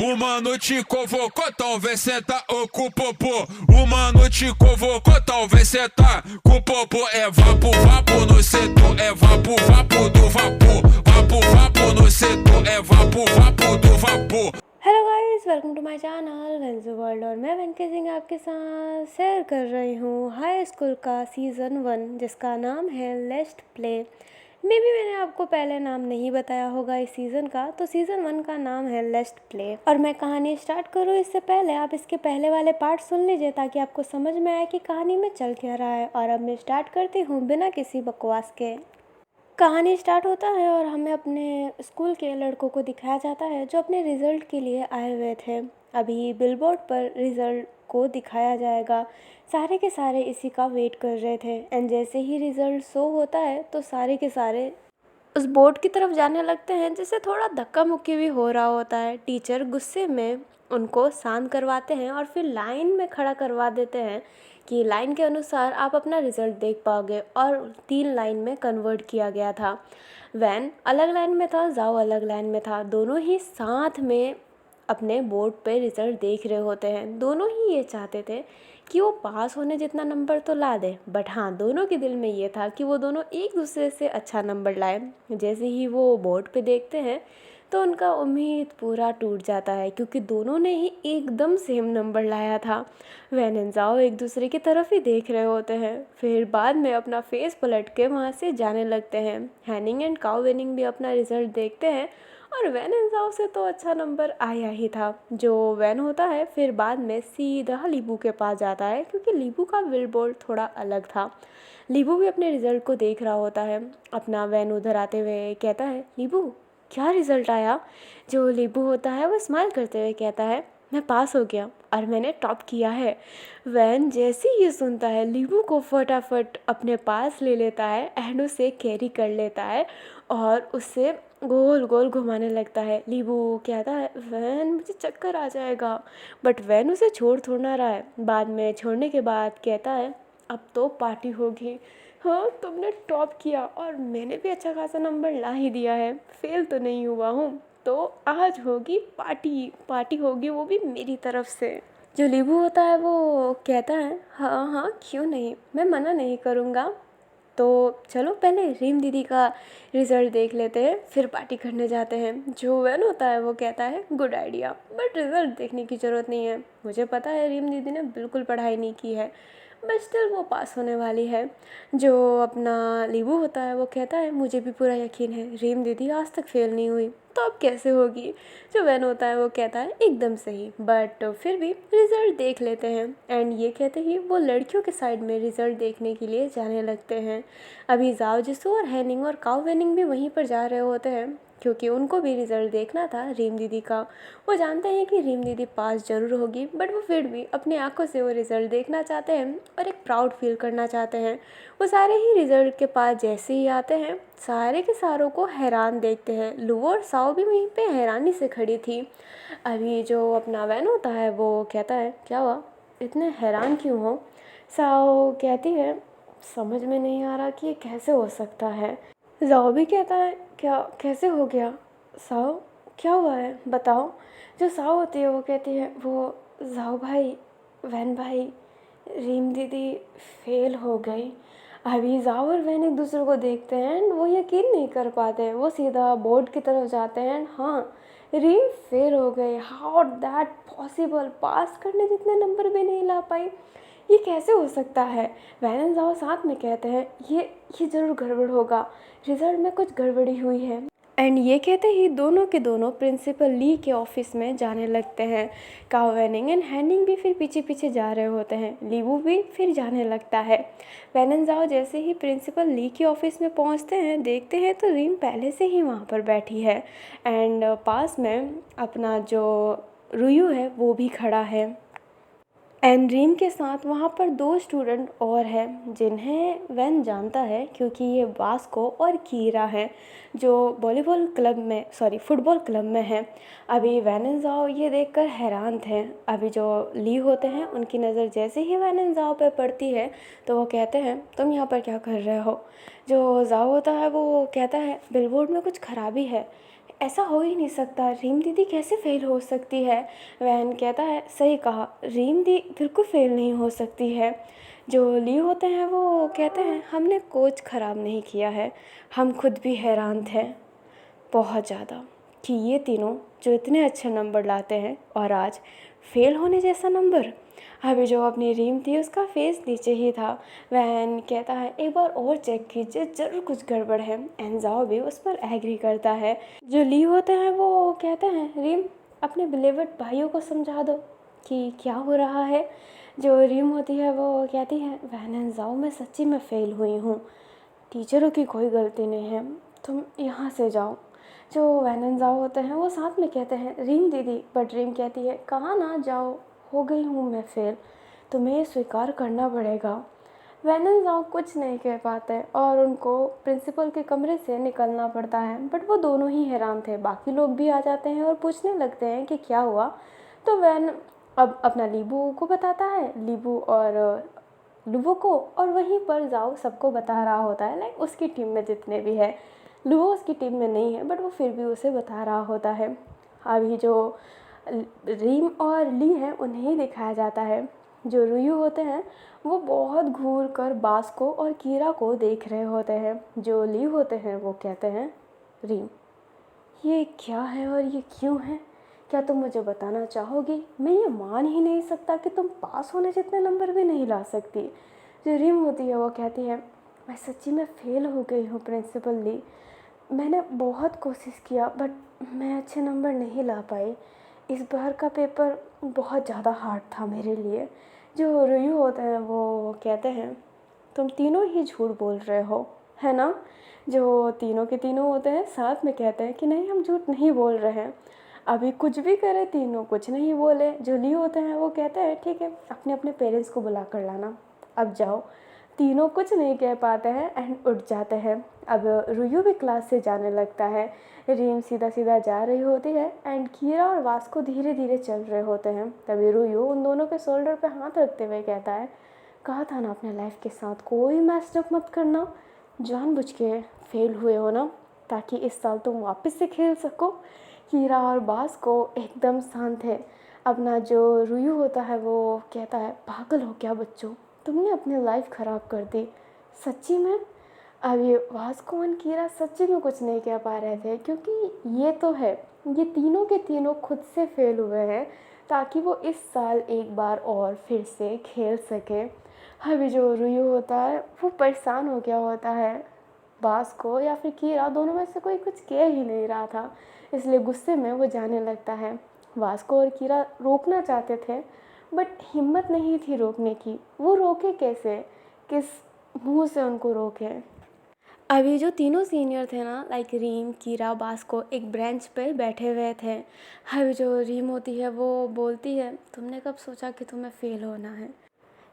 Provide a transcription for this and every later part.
Uma noite convocou, talvez senta ou com o popô. Uma noite convocou, talvez senta com o popô. É vapo, vapo no setor, é vapo, vapo do vapor. Vapo, vapo no setor, é vapo, vapo do vapor. Hello guys, welcome to my channel वेंजू world. और मैं वेनके सिंह आपके साथ share कर रही हूँ high school का season 1 जिसका नाम है लेट्स प्ले। मे भी मैंने आपको पहले नाम नहीं बताया होगा इस सीज़न का, तो सीज़न 1 का नाम है लेट्स प्ले। और मैं कहानी स्टार्ट करूँ इससे पहले आप इसके पहले वाले पार्ट सुन लीजिए ताकि आपको समझ में आए कि कहानी में चल क्या रहा है। और अब मैं स्टार्ट करती हूँ बिना किसी बकवास के। कहानी स्टार्ट होता है और हमें अपने स्कूल के लड़कों को दिखाया जाता है जो अपने रिज़ल्ट के लिए आए हुए थे। अभी बिलबोर्ड पर रिज़ल्ट को दिखाया जाएगा। सारे के सारे इसी का वेट कर रहे थे एंड जैसे ही रिज़ल्ट शो होता है तो सारे के सारे उस बोर्ड की तरफ जाने लगते हैं, जिससे थोड़ा धक्का मुक्की भी हो रहा होता है। टीचर गुस्से में उनको शांत करवाते हैं और फिर लाइन में खड़ा करवा देते हैं कि लाइन के अनुसार आप अपना रिज़ल्ट देख पाओगे। और 3 लाइन में कन्वर्ट किया गया था। वैन अलग लाइन में था, जाओ अलग लाइन में था। दोनों ही साथ में अपने बोर्ड पे रिज़ल्ट देख रहे होते हैं। दोनों ही ये चाहते थे कि वो पास होने जितना नंबर तो ला दे, बट हाँ, दोनों के दिल में ये था कि वो दोनों एक दूसरे से अच्छा नंबर लाए। जैसे ही वो बोर्ड पे देखते हैं तो उनका उम्मीद पूरा टूट जाता है, क्योंकि दोनों ने ही एकदम सेम नंबर लाया था। वैन एंड जाओ एक दूसरे की तरफ ही देख रहे होते हैं, फिर बाद में अपना फेस पलट के वहाँ से जाने लगते हैं। हैनिंग एंड काउ वेनिंग भी अपना रिज़ल्ट देखते हैं और वैन एंड जाओ से तो अच्छा नंबर आया ही था। जो वैन होता है फिर बाद में सीधा लीबू के पास जाता है, क्योंकि लीबू का बिल बोर्ड थोड़ा अलग था। लीबू भी अपने रिज़ल्ट को देख रहा होता है। अपना वैन उधर आते हुए कहता है, लीबू क्या रिज़ल्ट आया? जो लीबू होता है वो स्माइल करते हुए कहता है, मैं पास हो गया और मैंने टॉप किया है। वैन जैसे ही ये सुनता है लीबू को फटाफट अपने पास ले लेता है एंड उसे कैरी कर लेता है और उससे गोल गोल घुमाने लगता है। लीबू कहता है, वैन मुझे चक्कर आ जाएगा, बट वैन उसे छोड़ थोड़ा रहा है। बाद में छोड़ने के बाद कहता है, अब तो पार्टी होगी। हाँ, तुमने टॉप किया और मैंने भी अच्छा खासा नंबर ला ही दिया है, फेल तो नहीं हुआ हूँ, तो आज होगी पार्टी। पार्टी होगी वो भी मेरी तरफ से। जो लीबू होता है वो कहता है, हाँ हाँ क्यों नहीं, मैं मना नहीं करूँगा। तो चलो पहले रीम दीदी का रिज़ल्ट देख लेते हैं, फिर पार्टी करने जाते हैं। जो वैन होता है वो कहता है, गुड आइडिया, बट रिज़ल्ट देखने की ज़रूरत नहीं है। मुझे पता है रीम दीदी ने बिल्कुल पढ़ाई नहीं की है, बट स्टिल वो पास होने वाली है। जो अपना लीबू होता है वो कहता है, मुझे भी पूरा यकीन है रीम दीदी आज तक फेल नहीं हुई, तो अब कैसे होगी? जो वैन होता है वो कहता है, एकदम सही, बट फिर भी रिज़ल्ट देख लेते हैं। एंड ये कहते ही वो लड़कियों के साइड में रिज़ल्ट देखने के लिए जाने लगते हैं। अभी जाओ जिसू और हैनिंग और काउ वेनिंग भी वहीं पर जा रहे होते हैं, क्योंकि उनको भी रिज़ल्ट देखना था रीम दीदी का। वो जानते हैं कि रीम दीदी पास ज़रूर होगी, बट वो फिर भी अपनी आंखों से वो रिज़ल्ट देखना चाहते हैं और एक प्राउड फील करना चाहते हैं। वो सारे ही रिज़ल्ट के पास जैसे ही आते हैं, सारे के सारों को हैरान देखते हैं। लू और साओ भी वहीं पे हैरानी से खड़ी थी। अभी जो अपना वैन होता है वो कहता है, क्या हुआ, इतने हैरान क्यों हो? साओ कहती है, समझ में नहीं आ रहा कि ये कैसे हो सकता है। जाओ भी कहता है, क्या कैसे हो गया? साओ क्या हुआ है बताओ। जो साओ होती है वो कहती है, वो जाओ भाई, वैन भाई, रीम दीदी फेल हो गई। अभी जाओ और वैन एक दूसरे को देखते हैं एंड वो यकीन नहीं कर पाते हैं। वो सीधा बोर्ड की तरफ जाते हैं एंड हाँ, रीम फेल हो गए। How that possible? पास करने जितने नंबर भी नहीं ला पाई, ये कैसे हो सकता है? वैन एंड जाओ साथ में कहते हैं, ये ज़रूर गड़बड़ होगा, रिज़ल्ट में कुछ गड़बड़ी हुई है। एंड ये कहते ही दोनों के दोनों प्रिंसिपल ली के ऑफिस में जाने लगते हैं। काउ वेनिंग एंड हैनिंग भी फिर पीछे पीछे जा रहे होते हैं। लीबू भी फिर जाने लगता है। वैन एंड जाओ जैसे ही प्रिंसिपल ली के ऑफिस में पहुंचते हैं, देखते हैं तो रीम पहले से ही वहाँ पर बैठी है एंड पास में अपना जो रुयू है वो भी खड़ा है। एंड रीम के साथ वहाँ पर 2 स्टूडेंट और हैं जिन्हें वैन जानता है, क्योंकि ये वास्को और कीरा हैं जो फुटबॉल क्लब में हैं। अभी वैन एंड जाओ ये देखकर हैरान थे। अभी जो ली होते हैं उनकी नज़र जैसे ही वैन एंड जाओ पे पड़ती है तो वो कहते हैं, तुम यहाँ पर क्या कर रहे हो? जो जाओ होता है वो कहता है, बिलबोर्ड में कुछ खराबी है। ऐसा हो ही नहीं सकता, रीम दीदी कैसे फ़ेल हो सकती है। वैन कहता है सही कहा, रीम दी बिल्कुल फ़ेल नहीं हो सकती है। जो ली होते हैं वो कहते हैं हमने कोच ख़राब नहीं किया है, हम खुद भी हैरान थे बहुत ज़्यादा कि ये तीनों जो इतने अच्छे नंबर लाते हैं और आज फेल होने जैसा नंबर। अभी जो अपनी रीम थी उसका फेस नीचे ही था। वैन कहता है एक बार और चेक कीजिए, ज़रूर कुछ गड़बड़ है। एंजाओ भी उस पर एग्री करता है। जो ली होते हैं वो कहते हैं रीम अपने बिलीवर्ड भाइयों को समझा दो कि क्या हो रहा है। जो रीम होती है वो कहती है वैन एंजाओ मैं सच्ची में फ़ेल हुई हूँ, टीचरों की कोई गलती नहीं है, तुम यहाँ से जाओ। जो वैननजाओ होते हैं वो साथ में कहते हैं रीम दीदी, बट रीम कहती है कहाँ ना जाओ, हो गई हूँ मैं फेल, तुम्हें ये स्वीकार करना पड़ेगा। वैननजाओ कुछ नहीं कह पाते और उनको प्रिंसिपल के कमरे से निकलना पड़ता है। बट वो दोनों ही हैरान थे, बाकी लोग भी आ जाते हैं और पूछने लगते हैं कि क्या हुआ। तो वैन अब अपना लीबू को बताता है, लीबू और लुवो को, और वहीं पर जाओ सबको बता रहा होता है, लाइक उसकी टीम में जितने भी है। लुवो उसकी टीम में नहीं है बट वो फिर भी उसे बता रहा होता है। अभी जो रीम और ली है उन्हें दिखाया जाता है। जो रुयू होते हैं वो बहुत घूर कर बास्को और कीरा को देख रहे होते हैं। जो ली होते हैं वो कहते हैं रीम ये क्या है और ये क्यों है, क्या तुम मुझे बताना चाहोगी। मैं ये मान ही नहीं सकता कि तुम पास होने जितने नंबर भी नहीं ला सकती। जो रीम होती है वो कहती है मैं सच्ची में फ़ेल हो गई हूँ प्रिंसिपल ली, मैंने बहुत कोशिश किया बट मैं अच्छे नंबर नहीं ला पाई, इस बार का पेपर बहुत ज़्यादा हार्ड था मेरे लिए। जो रुयू होते हैं वो कहते हैं तुम तीनों ही झूठ बोल रहे हो, है ना। जो तीनों के तीनों होते हैं साथ में कहते हैं कि नहीं हम झूठ नहीं बोल रहे हैं, अभी कुछ भी करे तीनों कुछ नहीं बोले। जो ली होते हैं वो कहते हैं ठीक है अपने अपने पेरेंट्स को बुला कर लाना, अब जाओ। तीनों कुछ नहीं कह पाते हैं एंड उठ जाते हैं। अब रुयू भी क्लास से जाने लगता है। रीम सीधा सीधा जा रही होती है एंड कीरा और वास्को धीरे धीरे चल रहे होते हैं। तभी रुयू उन दोनों के शोल्डर पे हाथ रखते हुए कहता है कहा था ना अपने लाइफ के साथ कोई मैचअप मत करना, जानबूझ के फेल हुए हो ना ताकि इस साल तुम वापस से खेल सको। कीरा और वास्को एकदम शांत है। अपना जो रुयू होता है वो कहता है पागल हो क्या बच्चों, तुमने अपनी लाइफ ख़राब कर दी सच्ची में। अब ये वास्को और कीरा सच्ची में कुछ नहीं कह पा रहे थे क्योंकि ये तो है ये तीनों के तीनों खुद से फेल हुए हैं ताकि वो इस साल एक बार और फिर से खेल सके। अभी जो रुयू होता है वो परेशान हो गया होता है, वास्को या फिर कीरा दोनों में से कोई कुछ कह ही नहीं रहा था, इसलिए गुस्से में वो जाने लगता है। वास्को और कीरा रोकना चाहते थे बट हिम्मत नहीं थी रोकने की, वो रोके कैसे, किस मुंह से उनको रोके। अभी जो तीनों सीनियर थे ना लाइक रीम कीरा बास्को एक बेंच पे बैठे हुए थे। अभी जो रीम होती है वो बोलती है तुमने कब सोचा कि तुम्हें फ़ेल होना है।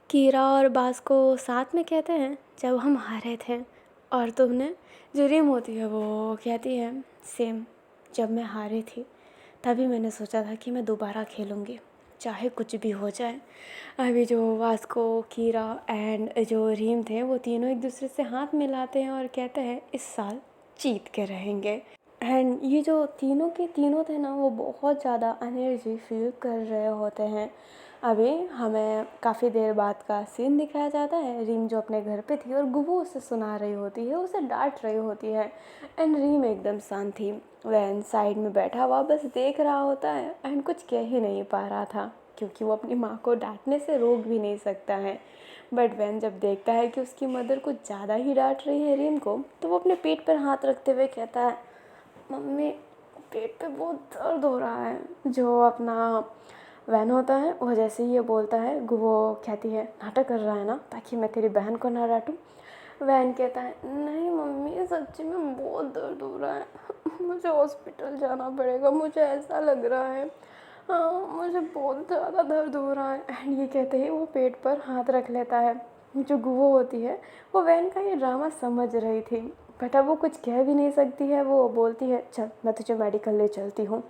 कीरा और बास्को साथ में कहते हैं जब हम हारे थे। और तुमने, जो रीम होती है वो कहती है सेम, जब मैं हारी थी तभी मैंने सोचा था कि मैं दोबारा खेलूँगी चाहे कुछ भी हो जाए। अभी जो वास्को कीरा एंड जो रीम थे वो तीनों एक दूसरे से हाथ मिलाते हैं और कहते हैं इस साल जीत के रहेंगे। एंड ये जो तीनों के तीनों थे ना वो बहुत ज़्यादा एनर्जी फील कर रहे होते हैं। अभी हमें काफ़ी देर बाद का सीन दिखाया जाता है। रीम जो अपने घर पे थी और गुबू उसे सुना रही होती है, उसे डांट रही होती है एंड रीम एकदम शांत थी। वैन साइड में बैठा हुआ बस देख रहा होता है एंड कुछ कह ही नहीं पा रहा था क्योंकि वो अपनी माँ को डांटने से रोक भी नहीं सकता है। बट वैन जब देखता है कि उसकी मदर कुछ ज़्यादा ही डांट रही है रीम को, तो वो अपने पेट पर हाथ रखते हुए कहता है मम्मी पेट पे बहुत दर्द हो रहा है। जो अपना वैन होता है वो जैसे ही ये बोलता है वो कहती है नाटक कर रहा है ना ताकि मैं तेरी बहन को ना डांटूँ। वैन कहता है नहीं मम्मी सच्ची में बहुत दर्द हो रहा है, मुझे हॉस्पिटल जाना पड़ेगा, मुझे ऐसा लग रहा है, हाँ मुझे बहुत ज़्यादा दर्द हो रहा है। एंड ये कहते ही वो पेट पर हाथ रख लेता है। जो गुवो होती है वो वैन का ये ड्रामा समझ रही थी बट अब वो कुछ कह भी नहीं सकती है। वो बोलती है चल मैं तुझे मेडिकल ले चलती हूँ।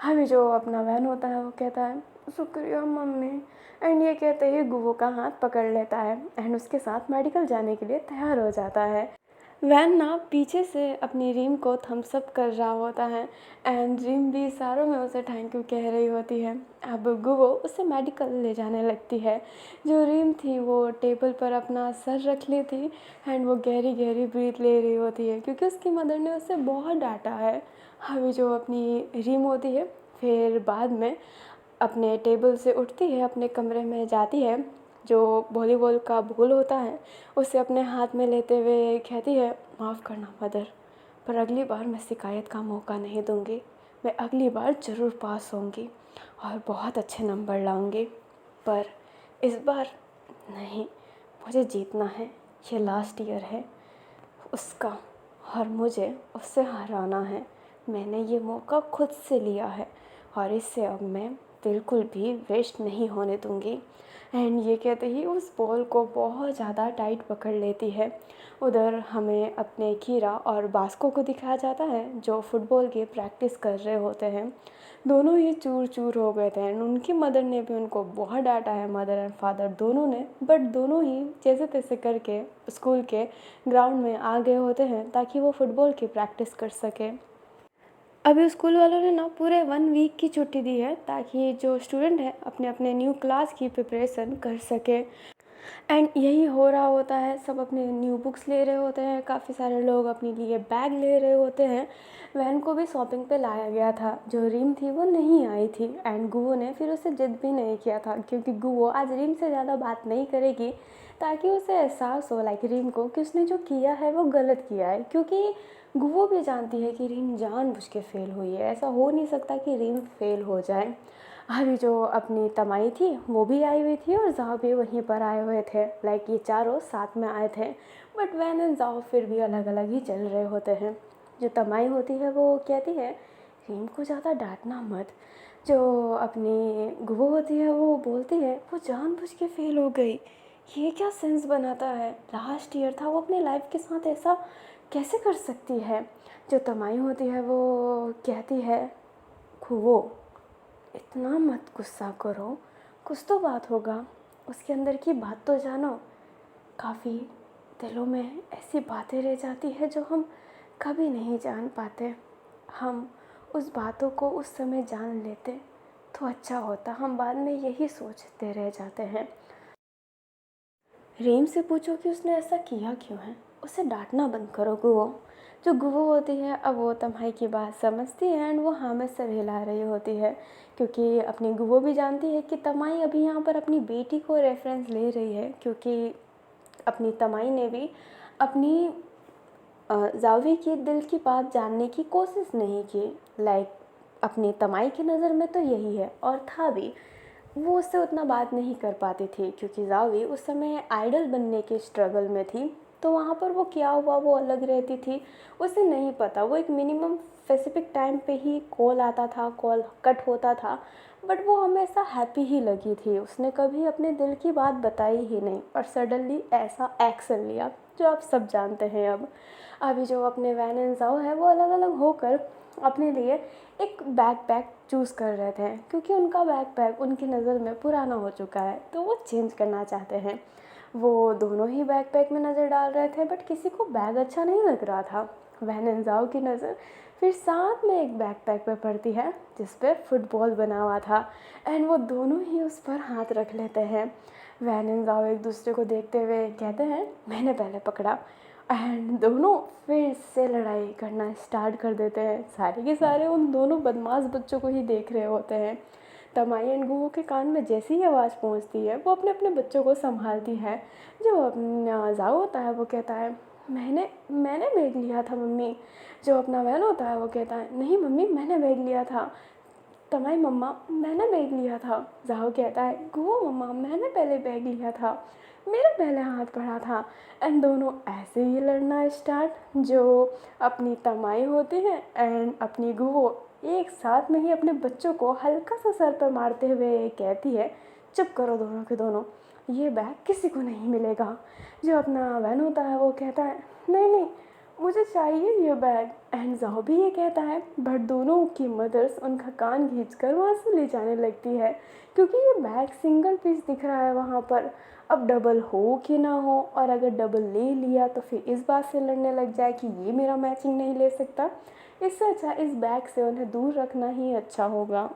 अभी जो अपना वैन होता है वो कहता है शुक्रिया मम्मी। एंड ये कहते ही गुवो का हाथ पकड़ लेता है एंड उसके साथ मेडिकल जाने के लिए तैयार हो जाता है। वैन ना पीछे से अपनी रीम को थम्स अप कर रहा होता है एंड रीम भी इशारों में उसे थैंक यू कह रही होती है। अब गुवो उसे मेडिकल ले जाने लगती है। जो रीम थी वो टेबल पर अपना सर रख ली थी एंड वो गहरी गहरी ब्रीथ ले रही होती है क्योंकि उसकी मदर ने उसे बहुत डांटा है। अभी जो अपनी रीम होती है फिर बाद में अपने टेबल से उठती है, अपने कमरे में जाती है, जो वॉलीबॉल का बॉल होता है उसे अपने हाथ में लेते हुए कहती है, माफ़ करना मदर, पर अगली बार मैं शिकायत का मौका नहीं दूंगी। मैं अगली बार ज़रूर पास होंगी और बहुत अच्छे नंबर लाऊंगी, पर इस बार नहीं, मुझे जीतना है। ये लास्ट ईयर है उसका और मुझे उससे हराना है। मैंने ये मौका खुद से लिया है और इसे अब मैं बिल्कुल भी वेस्ट नहीं होने दूंगी। एंड ये कहते ही उस बॉल को बहुत ज़्यादा टाइट पकड़ लेती है। उधर हमें अपने कीरा और बास्को को दिखाया जाता है जो फुटबॉल की प्रैक्टिस कर रहे होते हैं। दोनों ही चूर चूर हो गए थे एंड उनकी मदर ने भी उनको बहुत डांटा है, मदर एंड फादर दोनों ने, बट दोनों ही जैसे तैसे करके स्कूल के ग्राउंड में आ गए होते हैं ताकि वो फुटबॉल की प्रैक्टिस कर सके। अभी स्कूल वालों ने ना पूरे 1 वीक की छुट्टी दी है ताकि जो स्टूडेंट है अपने अपने न्यू क्लास की प्रिपरेशन कर सके। एंड यही हो रहा होता है, सब अपने न्यू बुक्स ले रहे होते हैं, काफ़ी सारे लोग अपने लिए बैग ले रहे होते हैं। वैन को भी शॉपिंग पे लाया गया था, जो रीम थी वो नहीं आई थी एंड गुवो ने फिर उसे जिद भी नहीं किया था क्योंकि गुवो आज रीम से ज़्यादा बात नहीं करेगी ताकि उसे एहसास हो लाइक रीम को कि उसने जो किया है वो गलत किया है, क्योंकि गुवो भी जानती है कि रीम जानबूझ के फेल हुई है। ऐसा हो नहीं सकता कि रीम फेल हो जाए। अभी जो अपनी तमाई थी वो भी आई हुई थी और जाओ भी वहीं पर आए हुए थे, लाइक ये चारों साथ में आए थे, बट वैन एंड जाओ फिर भी अलग अलग ही चल रहे होते हैं। जो तमाई होती है वो कहती है, रीम को ज़्यादा डांटना मत। जो अपनी गुवो होती है वो बोलती है, वो जानबूझ के फेल हो गई, ये क्या सेंस बनाता है, लास्ट ईयर था, वो अपने लाइफ के साथ ऐसा कैसे कर सकती है। जो तमाई होती है वो कहती है, गुवो इतना मत गुस्सा करो, कुछ तो बात होगा, उसके अंदर की बात तो जानो। काफ़ी दिलों में ऐसी बातें रह जाती है जो हम कभी नहीं जान पाते। हम उस बातों को उस समय जान लेते तो अच्छा होता, हम बाद में यही सोचते रह जाते हैं। रीम से पूछो कि उसने ऐसा किया क्यों है, उसे डांटना बंद करो गुवो। जो गुवो होती है अब वो तम्हाई की बात समझती है एंड वो हाँ में सर हिला रही होती है क्योंकि अपनी गुवो भी जानती है कि तमाई अभी यहाँ पर अपनी बेटी को रेफरेंस ले रही है, क्योंकि अपनी तमाई ने भी अपनी जावी की दिल की बात जानने की कोशिश नहीं की। लाइक अपनी तमाई की नज़र में तो यही है और था भी, वो उससे उतना बात नहीं कर पाती थी क्योंकि जावी उस समय आइडल बनने के स्ट्रगल में थी, तो वहाँ पर वो क्या हुआ वो अलग रहती थी, उसे नहीं पता। वो एक मिनिमम स्पेसिफिक टाइम पे ही कॉल आता था, कॉल कट होता था, बट वो हमेशा हैप्पी ही लगी थी, उसने कभी अपने दिल की बात बताई ही नहीं और सडनली ऐसा एक्शन लिया जो आप सब जानते हैं। अब अभी जो अपने वैन एंड जाओ है वो अलग अलग होकर अपने लिए एक बैकपैक चूज़ कर रहे थे क्योंकि उनका बैकपैक उनकी नज़र में पुराना हो चुका है, तो वो चेंज करना चाहते हैं। वो दोनों ही बैकपैक में नज़र डाल रहे थे बट किसी को बैग अच्छा नहीं लग रहा था। वैन एंड जाओ की नज़र फिर साथ में एक बैकपैक पे पड़ती है जिस पे फुटबॉल बना हुआ था एंड वो दोनों ही उस पर हाथ रख लेते हैं। वैन एंड जाओ एक दूसरे को देखते हुए कहते हैं, मैंने पहले पकड़ा, एंड दोनों फिर से लड़ाई करना स्टार्ट कर देते हैं। सारे के सारे उन दोनों बदमाश बच्चों को ही देख रहे होते हैं। तमाई एंड गुवो के कान में जैसी ही आवाज़ पहुंचती है वो अपने अपने बच्चों को संभालती है। जो अपना जाओ होता है वो कहता है, मैंने बैग लिया था मम्मी। जो अपना वैन होता है वो कहता है, नहीं मम्मी मैंने बैग लिया था। तमाई, मम्मा मैंने बैग लिया था। जाओ कहता है, गुवो मम्मा मैंने पहले बैग लिया था, मेरा पहले हाथ पड़ा था। एंड दोनों ऐसे ही लड़ना स्टार्ट। जो अपनी तमाई होती है एंड अपनी गुवो एक साथ में ही अपने बच्चों को हल्का सा सर पर मारते हुए कहती है, चुप करो दोनों के दोनों, ये बैग किसी को नहीं मिलेगा। जो अपना वैन होता है वो कहता है, नहीं नहीं मुझे चाहिए ये बैग। एंड जाओ भी ये कहता है, बट दोनों की मदर्स उनका कान खींचकर वहाँ से ले जाने लगती है, क्योंकि ये बैग सिंगल पीस दिख रहा है वहाँ पर। अब डबल हो कि ना हो, और अगर डबल ले लिया तो फिर इस बात से लड़ने लग जाए कि ये मेरा मैचिंग नहीं ले सकता। इससे अच्छा इस बैग से उन्हें दूर रखना ही अच्छा होगा।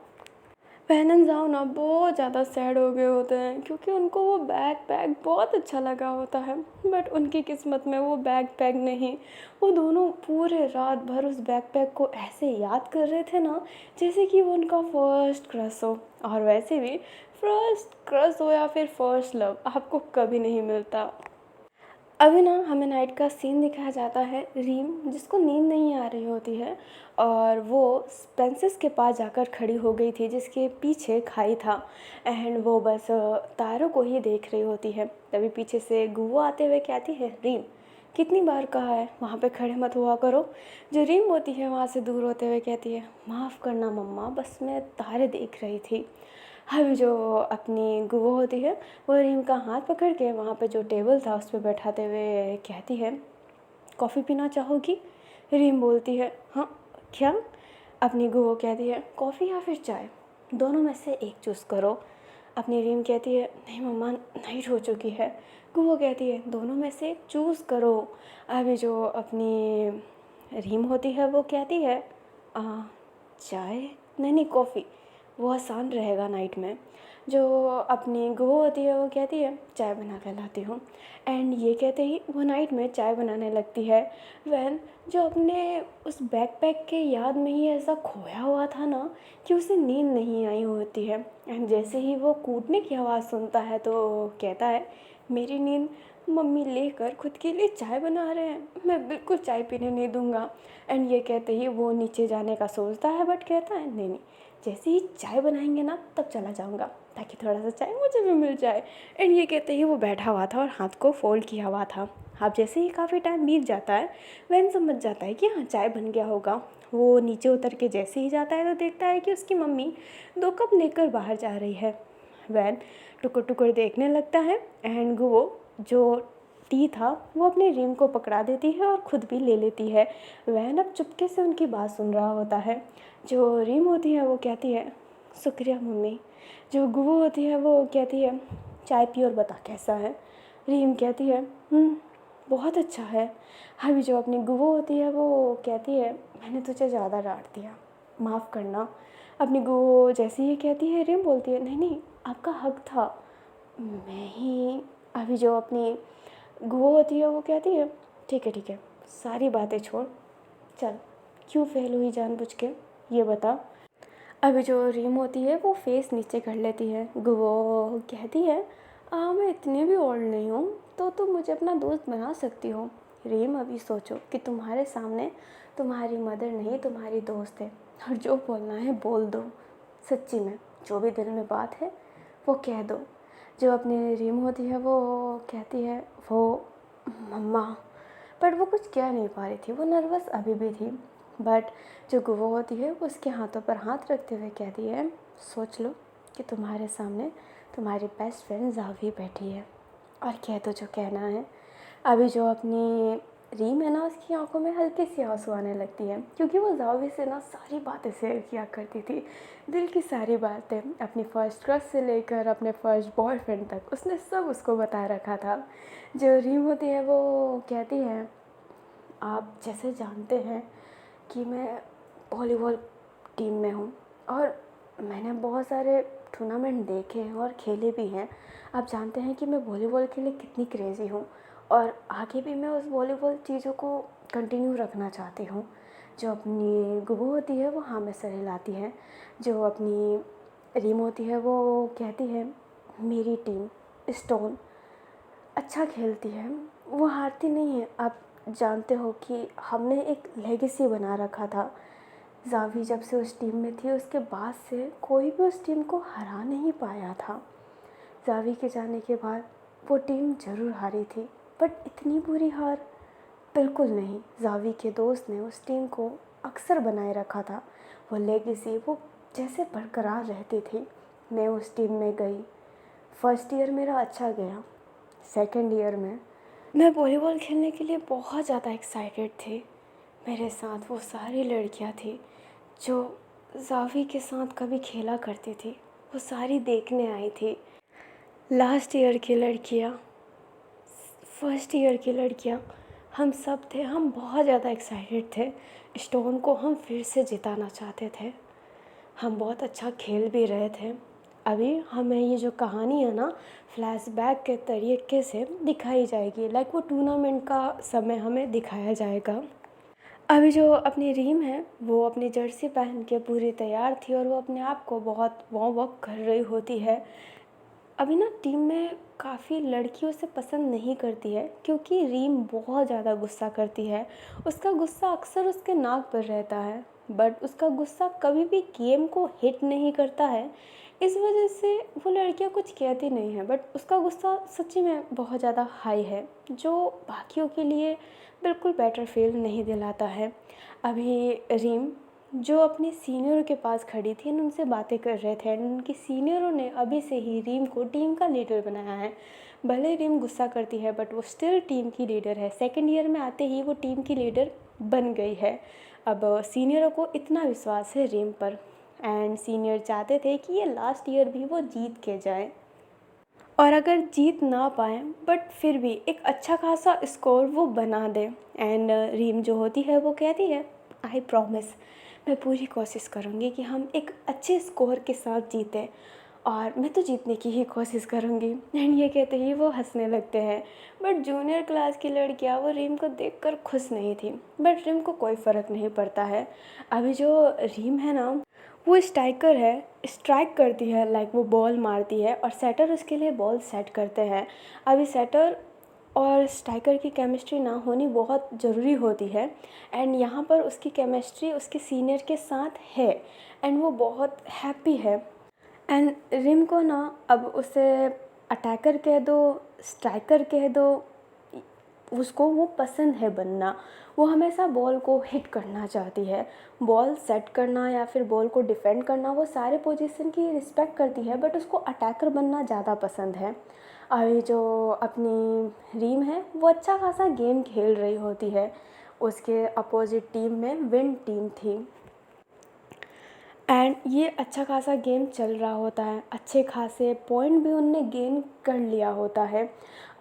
पहनन जाओ ना बहुत ज़्यादा सैड हो गए होते हैं, क्योंकि उनको वो बैग बहुत अच्छा लगा होता है, बट उनकी किस्मत में वो बैग नहीं। वो दोनों पूरे रात भर उस बैग को ऐसे याद कर रहे थे ना, जैसे कि वो उनका फर्स्ट क्रश हो। और वैसे भी फर्स्ट क्रश हो या फिर फर्स्ट लव आपको कभी नहीं मिलता। अभी ना हमें नाइट का सीन दिखाया जाता है, रीम जिसको नींद नहीं आ रही होती है, और वो प्रिंसेस के पास जाकर खड़ी हो गई थी जिसके पीछे खाई था। एंड वो बस तारों को ही देख रही होती है। तभी पीछे से गुवो आते हुए कहती है, रीम कितनी बार कहा है वहाँ पे खड़े मत हुआ करो। जो रीम होती है वहाँ से दूर होते हुए कहती है, माफ़ करना मम्मा, बस मैं तारे देख रही थी। अभी जो अपनी गुवो होती है वो रीम का हाथ पकड़ के वहाँ पे जो टेबल था उस पर बैठाते हुए कहती है, कॉफ़ी पीना चाहोगी? रीम बोलती है, हाँ क्या? अपनी गुवो कहती है, कॉफ़ी या फिर चाय, दोनों में से एक चूज़ करो। अपनी रीम कहती है, नहीं मम्मा नाइट हो चुकी है। गुवो कहती है, दोनों में से एक चूज़ करो। अभी जो अपनी रीम होती है वो कहती है, चाय नहीं कॉफ़ी, वो आसान रहेगा नाइट में। जो अपनी गुवो होती है वो कहती है, चाय बना कर लाती हूँ। एंड ये कहते ही वो नाइट में चाय बनाने लगती है। वैन जो अपने उस बैकपैक के याद में ही ऐसा खोया हुआ था ना कि उसे नींद नहीं आई होती है। एंड जैसे ही वो कूदने की आवाज़ सुनता है तो कहता है, मेरी नींद मम्मी लेकर खुद के लिए चाय बना रहे हैं, मैं बिल्कुल चाय पीने नहीं दूंगा। एंड ये कहते ही वो नीचे जाने का सोचता है, बट कहता है नहीं, जैसे ही चाय बनाएंगे ना तब चला जाऊंगा, ताकि थोड़ा सा चाय मुझे भी मिल जाए। एंड ये कहते ही वो बैठा हुआ था और हाथ को फोल्ड किया हुआ था। अब जैसे ही काफ़ी टाइम बीत जाता है वैन समझ जाता है कि हाँ चाय बन गया होगा। वो नीचे उतर के जैसे ही जाता है तो देखता है कि उसकी मम्मी 2 कप लेकर बाहर जा रही है। वैन टुकुर टुकुर देखने लगता है। एंड वो जो टी था वो अपने रीम को पकड़ा देती है और ख़ुद भी ले लेती है। वैन अब चुपके से उनकी बात सुन रहा होता है। जो रीम होती है वो कहती है, शुक्रिया मम्मी। जो गुवो होती है वो कहती है, चाय पी और बता कैसा है। रीम कहती है, बहुत अच्छा है। अभी जो अपनी गुवो होती है वो कहती है, मैंने तुझे ज़्यादा डांट दिया, माफ़ करना। अपनी गुवो जैसे ही कहती है रीम बोलती है, नहीं आपका हक था, मैं ही। अभी जो अपनी गुवो होती है वो कहती है, ठीक है सारी बातें छोड़, चल क्यों फेल हुई जानबूझ के ये बता। अभी जो रीम होती है वो फेस नीचे कर लेती है। गुवो कहती है, मैं इतनी भी ओल्ड नहीं हूँ तो तुम मुझे अपना दोस्त बना सकती हो। रीम अभी सोचो कि तुम्हारे सामने तुम्हारी मदर नहीं तुम्हारी दोस्त है, और जो बोलना है बोल दो, सच्ची में जो भी दिल में बात है वो कह दो। जो अपनी रीम होती है वो कहती है, वो मम्मा, पर वो कुछ कह नहीं पा रही थी, वो नर्वस अभी भी थी। बट जो गुवो होती है वो उसके हाथों पर हाथ रखते हुए कहती है, सोच लो कि तुम्हारे सामने तुम्हारी बेस्ट फ्रेंड जावी बैठी है और कह दो जो कहना है। अभी जो अपनी रीम है ना उसकी आंखों में हल्की सी आंसू आने लगती है, क्योंकि वो जावी से ना सारी बातें शेयर किया करती थी, दिल की सारी बातें, अपनी फ़र्स्ट क्रश से लेकर अपने फर्स्ट बॉयफ्रेंड तक उसने सब उसको बता रखा था। जो रीम होती है वो कहती है, आप जैसे जानते हैं कि मैं वॉलीबॉल टीम में हूँ और मैंने बहुत सारे टूर्नामेंट देखे हैं और खेले भी हैं। आप जानते हैं कि मैं वॉलीबॉल के लिए कितनी क्रेज़ी हूँ और आगे भी मैं उस वॉलीबॉल चीज़ों को कंटिन्यू रखना चाहती हूँ। जो अपनी गुबो होती है वो हाँ में सर हिलाती है। जो अपनी रीम होती है वो कहती है, मेरी टीम स्टोन अच्छा खेलती है, वो हारती नहीं है। आप जानते हो कि हमने एक लेगेसी बना रखा था। जावी जब से उस टीम में थी उसके बाद से कोई भी उस टीम को हरा नहीं पाया था। जावी के जाने के बाद वो टीम ज़रूर हारी थी, बट इतनी बुरी हार बिल्कुल नहीं। जावी के दोस्त ने उस टीम को अक्सर बनाए रखा था, वो लेगेसी वो जैसे बरकरार रहती थी। मैं उस टीम में गई, फर्स्ट ईयर मेरा अच्छा गया, सेकंड ईयर में मैं वॉलीबॉल खेलने के लिए बहुत ज़्यादा एक्साइटेड थी। मेरे साथ वो सारी लड़कियां थी जो जावी के साथ कभी खेला करती थी, वो सारी देखने आई थी। लास्ट ईयर की लड़कियां, फर्स्ट ईयर की लड़कियां, हम सब थे। हम बहुत ज़्यादा एक्साइटेड थे। स्टोन को हम फिर से जिताना चाहते थे। हम बहुत अच्छा खेल भी रहे थे। अभी हमें ये जो कहानी है ना, फ्लैशबैक के तरीके से दिखाई जाएगी। लाइक वो टूर्नामेंट का समय हमें दिखाया जाएगा। अभी जो अपनी रीम है वो अपनी जर्सी पहन के पूरी तैयार थी और वो अपने आप को बहुत वार्म अप कर रही होती है। अभी ना टीम में काफ़ी लड़कियों से पसंद नहीं करती है क्योंकि रीम बहुत ज़्यादा गुस्सा करती है। उसका गुस्सा अक्सर उसके नाक पर रहता है, बट उसका गुस्सा कभी भी गेम को हिट नहीं करता है। इस वजह से वो लड़कियां कुछ कहती नहीं है, बट उसका गुस्सा सच्ची में बहुत ज़्यादा हाई है, जो बाकियों के लिए बिल्कुल बेटर फील नहीं दिलाता है। अभी रीम जो अपने सीनियरों के पास खड़ी थी, उनसे बातें कर रहे थे एंड उनकी सीनियरों ने अभी से ही रीम को टीम का लीडर बनाया है। भले रीम गुस्सा करती है बट वो स्टिल टीम की लीडर है। सेकंड ईयर में आते ही वो टीम की लीडर बन गई है। अब सीनियरों को इतना विश्वास है रीम पर एंड सीनियर चाहते थे कि ये लास्ट ईयर भी वो जीत के जाए, और अगर जीत ना पाए बट फिर भी एक अच्छा खासा स्कोर वो बना दे। एंड रीम जो होती है वो कहती है, आई प्रॉमिस, मैं पूरी कोशिश करूँगी कि हम एक अच्छे स्कोर के साथ जीतें, और मैं तो जीतने की ही कोशिश करूँगी। एंड ये कहते ही वो हंसने लगते हैं। बट जूनियर क्लास की लड़कियाँ वो रीम को देखकर खुश नहीं थी, बट रीम को कोई फ़र्क नहीं पड़ता है। अभी जो रीम है ना, वो स्ट्राइकर है, स्ट्राइक करती है, लाइक वो बॉल मारती है और सेटर उसके लिए बॉल सेट करते हैं। अभी सेटर और स्ट्राइकर की केमिस्ट्री ना होनी बहुत ज़रूरी होती है एंड यहाँ पर उसकी केमिस्ट्री उसके सीनियर के साथ है एंड वो बहुत हैप्पी है। एंड रिम को ना अब उसे अटैकर कह दो, स्ट्राइकर कह दो, उसको वो पसंद है बनना। वो हमेशा बॉल को हिट करना चाहती है, बॉल सेट करना या फिर बॉल को डिफेंड करना, वो सारे पोजीशन की रिस्पेक्ट करती है, बट उसको अटैकर बनना ज़्यादा पसंद है। अभी जो अपनी रीम है वो अच्छा खासा गेम खेल रही होती है। उसके अपोजिट टीम में विन टीम थी एंड ये अच्छा खासा गेम चल रहा होता है, अच्छे खासे पॉइंट भी उनने गेन कर लिया होता है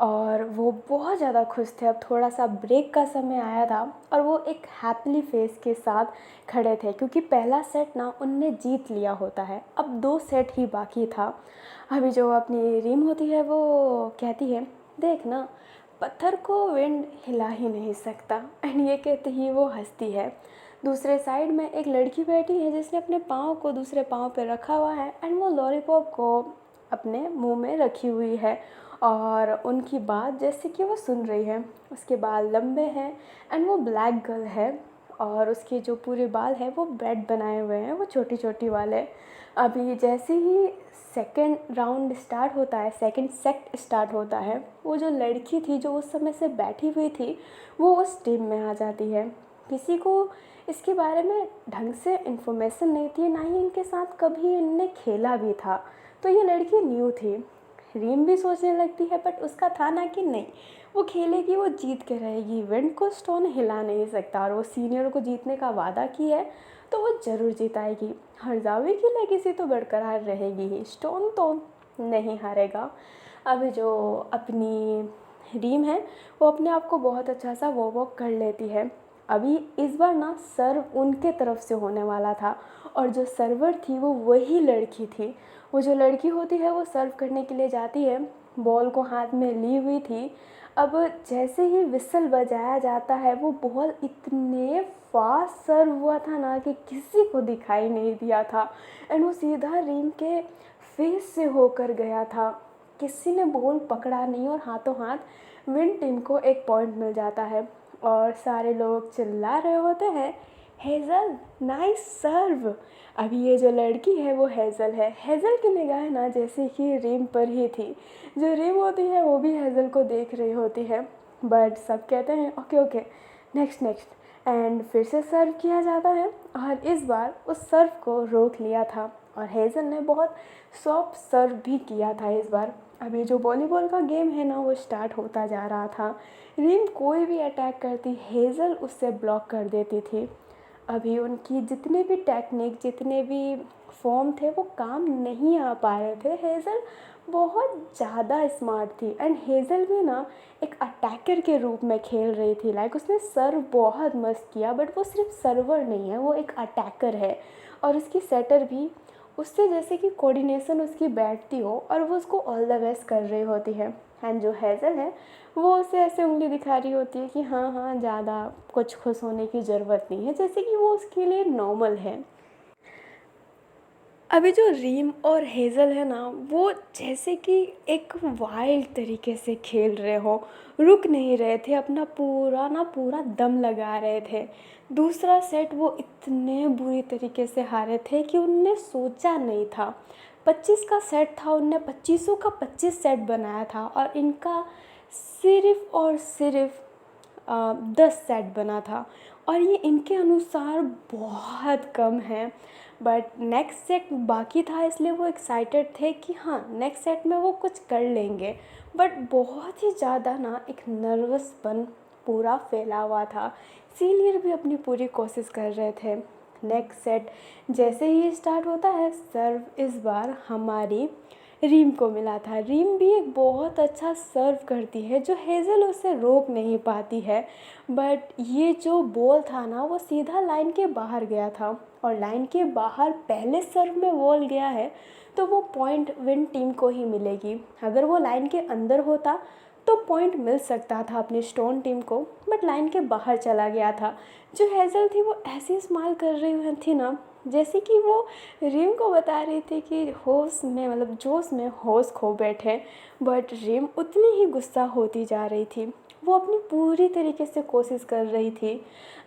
और वो बहुत ज़्यादा खुश थे। अब थोड़ा सा ब्रेक का समय आया था और वो एक हैप्पीली फेस के साथ खड़े थे क्योंकि पहला सेट ना उनने जीत लिया होता है, अब 2 सेट ही बाकी था। अभी जो अपनी रीम होती है वो कहती है, देख ना, पत्थर को विंड हिला ही नहीं सकता। एंड ये कहते ही वो हंसती है। दूसरे साइड में एक लड़की बैठी है जिसने अपने पाँव को दूसरे पाँव पे रखा हुआ है एंड वो लॉलीपॉप को अपने मुंह में रखी हुई है और उनकी बात जैसे कि वो सुन रही है। उसके बाल लंबे हैं एंड वो ब्लैक गर्ल है और उसके जो पूरे बाल हैं वो ब्रेड बनाए हुए हैं, वो छोटी छोटी वाले। अभी जैसे ही सेकेंड राउंड स्टार्ट होता है, सेकेंड सेट स्टार्ट होता है, वो जो लड़की थी जो उस समय से बैठी हुई थी वो उस टीम में आ जाती है। किसी को इसके बारे में ढंग से इन्फॉर्मेशन नहीं थी, ना ही इनके साथ कभी इनने खेला भी था, तो ये लड़की न्यू थी। रीम भी सोचने लगती है बट उसका था ना कि नहीं, वो खेलेगी, वो जीत के रहेगी, विंड को स्टोन हिला नहीं सकता और वो सीनियर को जीतने का वादा की है तो वो ज़रूर जिताएगी। हरजावी की लेगेसी तो बरकरार रहेगी ही, स्टोन तो नहीं हारेगा। अभी जो अपनी रीम है वो अपने आप को बहुत अच्छा सा वॉक कर लेती है। अभी इस बार ना सर्व उनके तरफ से होने वाला था और जो सर्वर थी वो वही लड़की थी। वो जो लड़की होती है वो सर्व करने के लिए जाती है, बॉल को हाथ में ली हुई थी। अब जैसे ही विसल बजाया जाता है वो बॉल इतने फास्ट सर्व हुआ था ना कि किसी को दिखाई नहीं दिया था एंड वो सीधा रीम के फेस से होकर गया था। किसी ने बॉल पकड़ा नहीं और हाथों हाथ विन टीम को एक पॉइंट मिल जाता है और सारे लोग चिल्ला रहे होते हैं, हेज़ल नाइस सर्व। अभी ये जो लड़की है वो हेज़ल है। हेज़ल की निगाह ना जैसे कि रीम पर ही थी, जो रीम होती है वो भी हेज़ल को देख रही होती है, बट सब कहते हैं okay okay next next and फिर से सर्व किया जाता है और इस बार उस सर्व को रोक लिया था और हेज़ल ने बहुत सॉफ्ट सर्व भी किया था इस बार। अभी जो वॉलीबॉल का गेम है ना वो स्टार्ट होता जा रहा था। रिम कोई भी अटैक करती हेज़ल उससे ब्लॉक कर देती थी। अभी उनकी जितने भी टेक्निक जितने भी फॉर्म थे वो काम नहीं आ पा रहे थे। हेज़ल बहुत ज़्यादा स्मार्ट थी एंड हेज़ल भी ना एक अटैकर के रूप में खेल रही थी। लाइक उसने सर्व बहुत मस्त किया, बट वो सिर्फ सर्वर नहीं है, वो एक अटैकर है। और उसकी सेटर भी उससे जैसे कि कोऑर्डिनेशन उसकी बैठती हो और वो उसको ऑल द बेस्ट कर रही होती है। एंड जो हेज़ल है वो उसे ऐसे उंगली दिखा रही होती है कि हाँ हाँ ज़्यादा कुछ खुश होने की ज़रूरत नहीं है, जैसे कि वो उसके लिए नॉर्मल है। अभी जो रीम और हेज़ल है ना वो जैसे कि एक वाइल्ड तरीके से खेल रहे हो, रुक नहीं रहे थे, अपना पूरा दम लगा रहे थे। दूसरा सेट वो इतने बुरी तरीके से हारे थे कि उनने सोचा नहीं था। 25 का सेट था, उनने 25 का 25 सेट बनाया था और इनका सिर्फ और सिर्फ 10 सेट बना था और ये इनके अनुसार बहुत कम है। बट नेक्स्ट सेट बाकी था इसलिए वो एक्साइटेड थे कि हाँ नेक्स्ट सेट में वो कुछ कर लेंगे। बट बहुत ही ज़्यादा ना एक नर्वसपन पूरा फैला हुआ था। सीनियर भी अपनी पूरी कोशिश कर रहे थे। नेक्स्ट सेट जैसे ही स्टार्ट होता है, सर्व इस बार हमारी रीम को मिला था। रीम भी एक बहुत अच्छा सर्व करती है जो हेज़ल उसे रोक नहीं पाती है। बट ये जो बॉल था ना वो सीधा लाइन के बाहर गया था और लाइन के बाहर पहले सर्व में बॉल गया है तो वो पॉइंट विन टीम को ही मिलेगी। अगर वो लाइन के अंदर होता तो पॉइंट मिल सकता था अपनी स्टोन टीम को, बट लाइन के बाहर चला गया था। जो हेज़ल थी वो ऐसी स्माइल कर रही थी ना जैसे कि वो रिम को बता रही थी कि होश में मतलब जोश में होश खो बैठे। बट रिम उतनी ही गुस्सा होती जा रही थी, वो अपनी पूरी तरीके से कोशिश कर रही थी।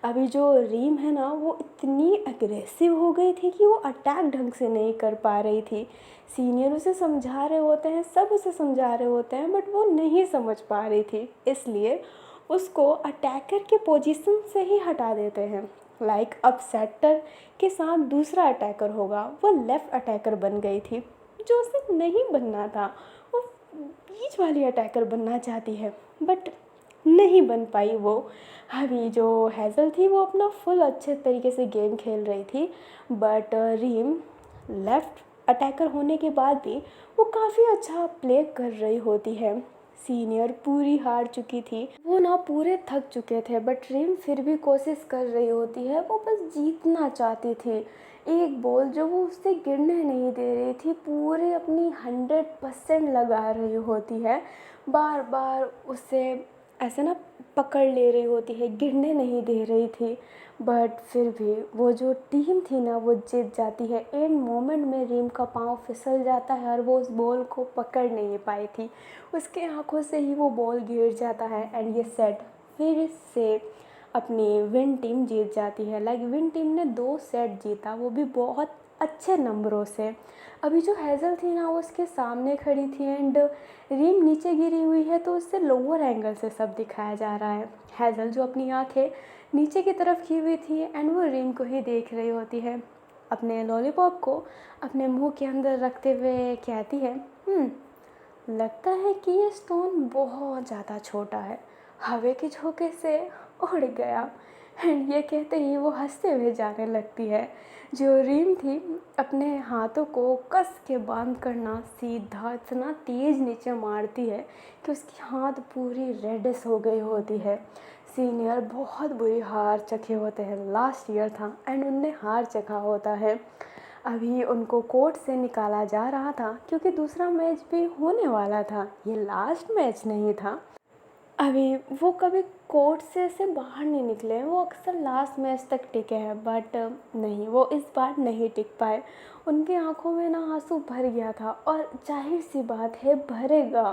अभी जो रीम है ना वो इतनी अग्रेसिव हो गई थी कि वो अटैक ढंग से नहीं कर पा रही थी। सीनियर उसे समझा रहे होते हैं, सब उसे समझा रहे होते हैं, बट वो नहीं समझ पा रही थी, इसलिए उसको अटैकर के पोजीशन से ही हटा देते हैं। लाइक अब सेटर के साथ दूसरा अटैकर होगा, वो लेफ़्ट अटैकर बन गई थी जो उसे नहीं बनना था। वो बीच वाली अटैकर बनना चाहती है बट नहीं बन पाई वो। अभी जो हेज़ल थी वो अपना फुल अच्छे तरीके से गेम खेल रही थी, बट रीम लेफ़्ट अटैकर होने के बाद भी वो काफ़ी अच्छा प्ले कर रही होती है। सीनियर पूरी हार चुकी थी, वो ना पूरे थक चुके थे, बट रीम फिर भी कोशिश कर रही होती है, वो बस जीतना चाहती थी। एक बॉल जो वो उससे गिरने नहीं दे रही थी, पूरे अपनी 100% लगा रही होती है, बार बार उसे ऐसे ना पकड़ ले रही होती है, गिरने नहीं दे रही थी। बट फिर भी वो जो टीम थी ना वो जीत जाती है। एंड मोमेंट में रीम का पाँव फिसल जाता है और वो उस बॉल को पकड़ नहीं पाई थी, उसके आंखों से ही वो बॉल गिर जाता है एंड ये सेट फिर से अपनी विन टीम जीत जाती है। लाइक विन टीम ने 2 सेट जीता, वो भी बहुत अच्छे नंबरों से। अभी जो हेज़ल थी ना वो उसके सामने खड़ी थी एंड रीम नीचे गिरी हुई है तो उससे लोअर एंगल से सब दिखाया जा रहा है। हेज़ल जो अपनी आंखें नीचे की तरफ की हुई थी एंड वो रीम को ही देख रही होती है, अपने लॉलीपॉप को अपने मुंह के अंदर रखते हुए कहती है, लगता है कि ये स्टोन बहुत ज़्यादा छोटा है, हवा के झोंके से उड़ गया। एंड ये कहते ही वो हंसते हुए जाने लगती है। जो रीम थी अपने हाथों को कस के बांध कर ना सीधा इतना तेज़ नीचे मारती है कि उसकी हाथ पूरी रेडिश हो गई होती है। सीनियर बहुत बुरी हार चखे होते हैं, लास्ट ईयर था एंड उनने हार चखा होता है। अभी उनको कोर्ट से निकाला जा रहा था क्योंकि दूसरा मैच भी होने वाला था, ये लास्ट मैच नहीं था। अभी वो कभी कोर्ट से ऐसे बाहर नहीं निकले, वो अक्सर लास्ट मैच तक टिके हैं, बट नहीं, वो इस बार नहीं टिक पाए। उनकी आंखों में ना आंसू भर गया था और जाहिर सी बात है भरेगा,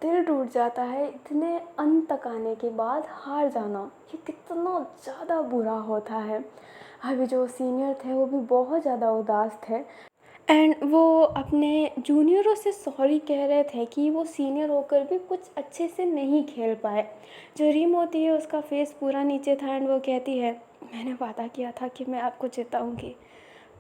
दिल टूट जाता है। इतने अंत तक आने के बाद हार जाना ये कितना ज़्यादा बुरा होता है। अभी जो सीनियर थे वो भी बहुत ज़्यादा उदास थे एंड वो अपने जूनियरों से सॉरी कह रहे थे कि वो सीनियर होकर भी कुछ अच्छे से नहीं खेल पाए। जो रीम होती है उसका फेस पूरा नीचे था एंड वो कहती है, मैंने वादा किया था कि मैं आपको जिताऊंगी,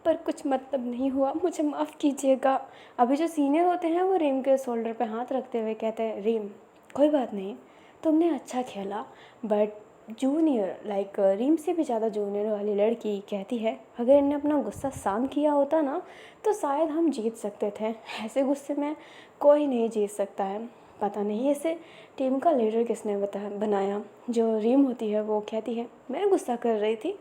पर कुछ मतलब नहीं हुआ, मुझे माफ़ कीजिएगा। अभी जो सीनियर होते हैं वो रीम के शोल्डर पे हाथ रखते हुए कहते हैं, रीम कोई बात नहीं, तुमने अच्छा खेला। बट जूनियर रीम से भी ज़्यादा जूनियर वाली लड़की कहती है, अगर इन्हें अपना गुस्सा शांत किया होता ना तो शायद हम जीत सकते थे। ऐसे गुस्से में कोई नहीं जीत सकता है। पता नहीं इसे टीम का लीडर किसने बनाया। जो रीम होती है वो कहती है, मैं गुस्सा कर रही थी।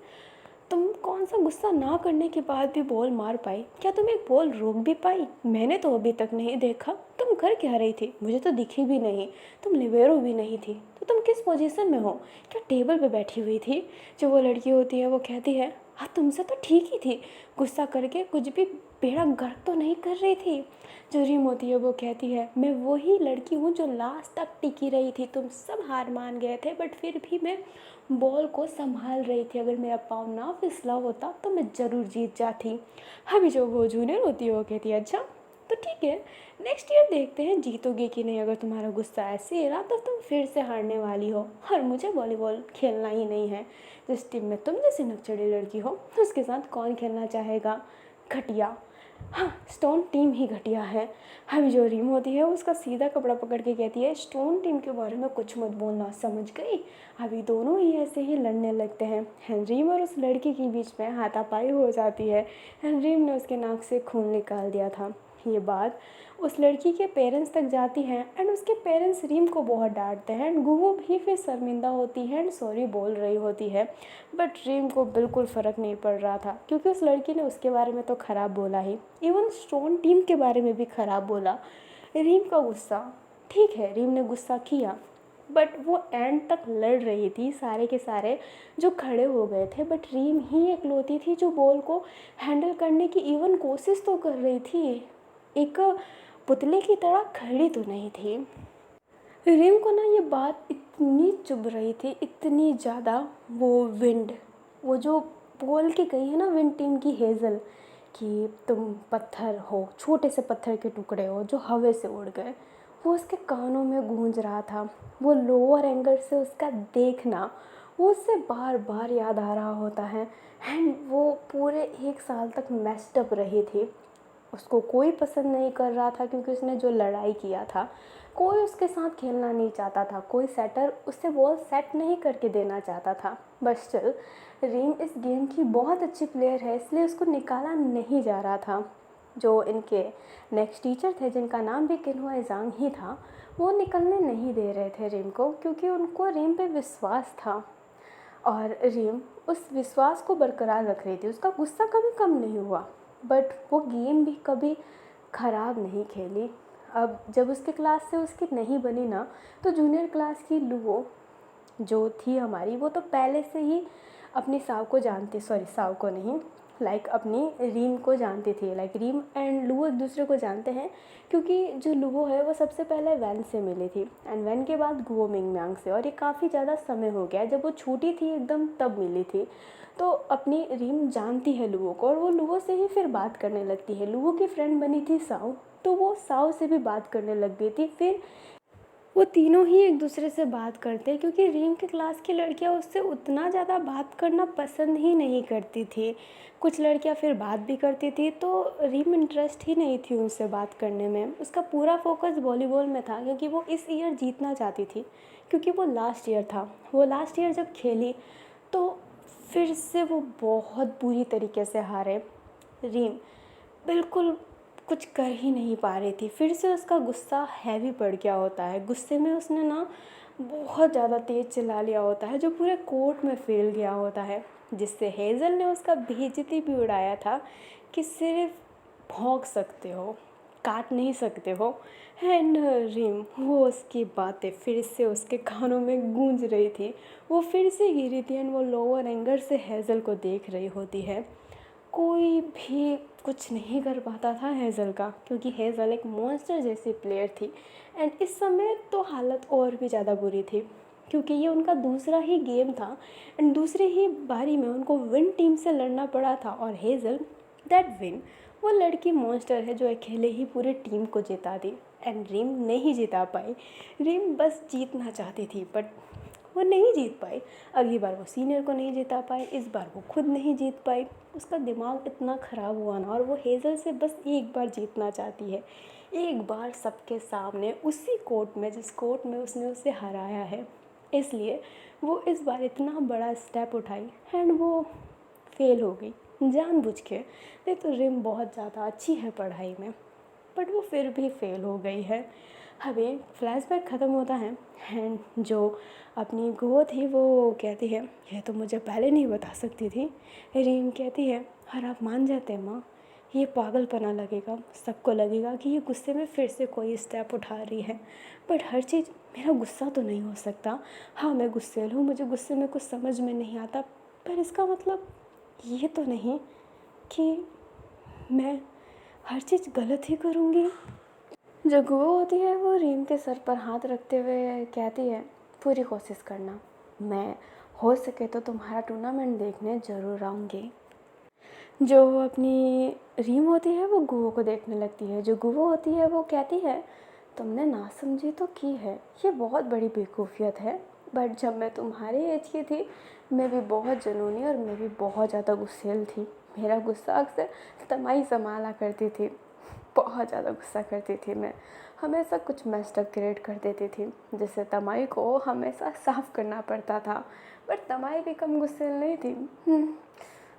तुम कौन सा गुस्सा ना करने के बाद भी बॉल मार पाई? क्या तुम एक बॉल रोक भी पाई? मैंने तो अभी तक नहीं देखा। तुम कर क्या रही थी? मुझे तो दिखी भी नहीं। तुम लिबेरो भी नहीं थी तो तुम किस पोजीशन में हो? क्या टेबल पे बैठी हुई थी? जो वो लड़की होती है वो कहती है, हाँ तुमसे तो ठीक ही थी, गुस्सा करके कुछ भी बेड़ा गर्क तो नहीं कर रही थी। जो रीम होती है वो कहती है, मैं वही लड़की हूँ जो लास्ट तक टिकी रही थी। तुम सब हार मान गए थे बट फिर भी मैं बॉल को संभाल रही थी। अगर मेरा पाँव ना फिसला होता तो मैं ज़रूर जीत जाती। अभी जो वो जूनियर होती है वो कहती है, अच्छा तो ठीक है, नेक्स्ट ईयर देखते हैं जीतोगे कि नहीं। अगर तुम्हारा गुस्सा ऐसे ही रहा तो तुम फिर से हारने वाली हो और मुझे वॉलीबॉल खेलना ही नहीं है। जिस टीम में तुम जैसी नकचड़ी लड़की हो उसके साथ कौन खेलना चाहेगा? घटिया। हाँ, स्टोन टीम ही घटिया है। अभी जो रीम होती है उसका सीधा कपड़ा पकड़ के कहती है, स्टोन टीम के बारे में कुछ मत बोलना, समझ गई? अभी दोनों ही ऐसे ही लड़ने लगते हैं। हेनरीम और उस लड़की के बीच में हाथापाई हो जाती है। हेनरीम ने उसके नाक से खून निकाल दिया था। ये बात उस लड़की के पेरेंट्स तक जाती है एंड उसके पेरेंट्स रीम को बहुत डांटते हैं एंड वो भी फिर शर्मिंदा होती है एंड सॉरी बोल रही होती है। बट रीम को बिल्कुल फ़र्क नहीं पड़ रहा था क्योंकि उस लड़की ने उसके बारे में तो ख़राब बोला ही, इवन स्टोन टीम के बारे में भी ख़राब बोला। रीम का गुस्सा, ठीक है रीम ने गुस्सा किया बट वो एंड तक लड़ रही थी। सारे के सारे जो खड़े हो गए थे बट रीम ही इकलौती थी जो बॉल को हैंडल करने की इवन कोशिश तो कर रही थी। एक पुतले की तरह खड़ी तो नहीं थी। रीम को ना ये बात इतनी चुभ रही थी, इतनी ज़्यादा। वो विंड, वो जो बोल के गई है ना विंड टीम की हेज़ल कि तुम पत्थर हो, छोटे से पत्थर के टुकड़े हो जो हवा से उड़ गए, वो उसके कानों में गूंज रहा था। वो लोअर एंगल से उसका देखना वो उससे बार बार याद आ रहा होता है एंड वो पूरे 1 साल तक मेस्ड अप रही थी। उसको कोई पसंद नहीं कर रहा था क्योंकि उसने जो लड़ाई किया था, कोई उसके साथ खेलना नहीं चाहता था, कोई सेटर उससे बॉल सेट नहीं करके देना चाहता था। बट स्टिल रीम इस गेम की बहुत अच्छी प्लेयर है इसलिए उसको निकाला नहीं जा रहा था। जो इनके नेक्स्ट टीचर थे जिनका नाम भी किन्हुआ जांग ही था, वो निकलने नहीं दे रहे थे रीम को क्योंकि उनको रीम पे विश्वास था और रीम उस विश्वास को बरकरार रख रही थी। उसका गुस्सा कभी कम नहीं हुआ बट वो गेम भी कभी ख़राब नहीं खेली। अब जब उसके क्लास से उसकी नहीं बनी ना तो जूनियर क्लास की लुओ जो थी हमारी, वो तो पहले से ही अपनी साव को जानती, सॉरी साव को नहीं, अपनी रीम को जानती थी। रीम एंड लुओ एक दूसरे को जानते हैं क्योंकि जो लुओ है वो सबसे पहले वैन से मिली थी एंड वैन के बाद गुओ मिंगम्यांग से, और ये काफ़ी ज़्यादा समय हो गया। जब वो छोटी थी एकदम तब मिली थी। तो अपनी रीम जानती है लुओ को और वो लुओ से ही फिर बात करने लगती है। लुओ की फ्रेंड बनी थी साव, तो वो साव से भी बात करने लग गई थी। फिर वो तीनों ही एक दूसरे से बात करते क्योंकि रीम के क्लास की लड़कियां उससे उतना ज़्यादा बात करना पसंद ही नहीं करती थी। कुछ लड़कियां फिर बात भी करती थी तो रीम इंटरेस्ट ही नहीं थी उनसे बात करने में। उसका पूरा फोकस वॉलीबॉल में था क्योंकि वो इस ईयर जीतना चाहती थी क्योंकि वो लास्ट ईयर था। वो लास्ट ईयर जब खेली तो फिर से वो बहुत बुरी तरीके से हारे। रीम बिल्कुल कुछ कर ही नहीं पा रही थी। फिर से उसका गुस्सा हैवी पड़ गया होता है। गुस्से में उसने ना बहुत ज़्यादा तेज़ चिल्ला लिया होता है जो पूरे कोर्ट में फैल गया होता है, जिससे हेज़ल ने उसका बेइज्जती भी उड़ाया था कि सिर्फ भौंक सकते हो, काट नहीं सकते हो। एंड रीम, वो उसकी बातें फिर से उसके कानों में गूंज रही थी। वो फिर से गिरी थी एंड वो लोअर एंगल से हेज़ल को देख रही होती है। कोई भी कुछ नहीं कर पाता था हेज़ल का क्योंकि हेज़ल एक मॉन्स्टर जैसी प्लेयर थी एंड इस समय तो हालत और भी ज़्यादा बुरी थी क्योंकि ये उनका दूसरा ही गेम था एंड दूसरी ही बारी में उनको विन टीम से लड़ना पड़ा था। और हेज़ल, दैट विन, वो लड़की मॉन्स्टर है जो अकेले ही पूरी टीम को जिता दी एंड रीम नहीं जिता पाई। रीम बस जीतना चाहती थी बट वो नहीं जीत पाई। अगली बार वो सीनियर को नहीं जिता पाई, इस बार वो खुद नहीं जीत पाई। उसका दिमाग इतना ख़राब हुआ ना, और वो हेज़ल से बस एक बार जीतना चाहती है, एक बार सबके सामने, उसी कोर्ट में जिस कोर्ट में उसने उसे हराया है। इसलिए वो इस बार इतना बड़ा स्टेप उठाई एंड वो फेल हो गई जानबूझ के। नहीं तो रिम बहुत ज़्यादा अच्छी है पढ़ाई में, बट वो फिर भी फेल हो गई है। अभी फ्लैशबैक ख़त्म होता है एंड जो अपनी गो थी वो कहती है, ये तो मुझे पहले नहीं बता सकती थी। रीम कहती है, और आप मान जाते माँ, ये पागलपना लगेगा, सबको लगेगा कि ये गुस्से में फिर से कोई स्टेप उठा रही है, बट हर चीज़ मेरा गुस्सा तो नहीं हो सकता। हाँ मैं गुस्सेल हूँ, मुझे गुस्से में कुछ समझ में नहीं आता, पर इसका मतलब ये तो नहीं कि मैं हर चीज़ गलत ही करूँगी। जो गो होती है वो रीम के सर पर हाथ रखते हुए कहती है, पूरी कोशिश करना, मैं हो सके तो तुम्हारा टूर्नामेंट देखने ज़रूर आऊँगी। जो अपनी रीम होती है वो गुओ को देखने लगती है। जो गुओ होती है वो कहती है, तुमने नासमझी तो की है, ये बहुत बड़ी बेवकूफ़ियत है, बट जब मैं तुम्हारी एज की थी मैं भी बहुत जुनूनी और मैं भी बहुत ज़्यादा गुस्सेल थी। मेरा गुस्सा अक्सर तमाई संभाला करती थी, बहुत ज़्यादा गुस्सा करती थी मैं, हमेशा कुछ मेस्ड अप क्रिएट कर देती थी जिससे तमाई को हमेशा साफ़ करना पड़ता था। बट तमाई भी कम गुस्सेल नहीं थी।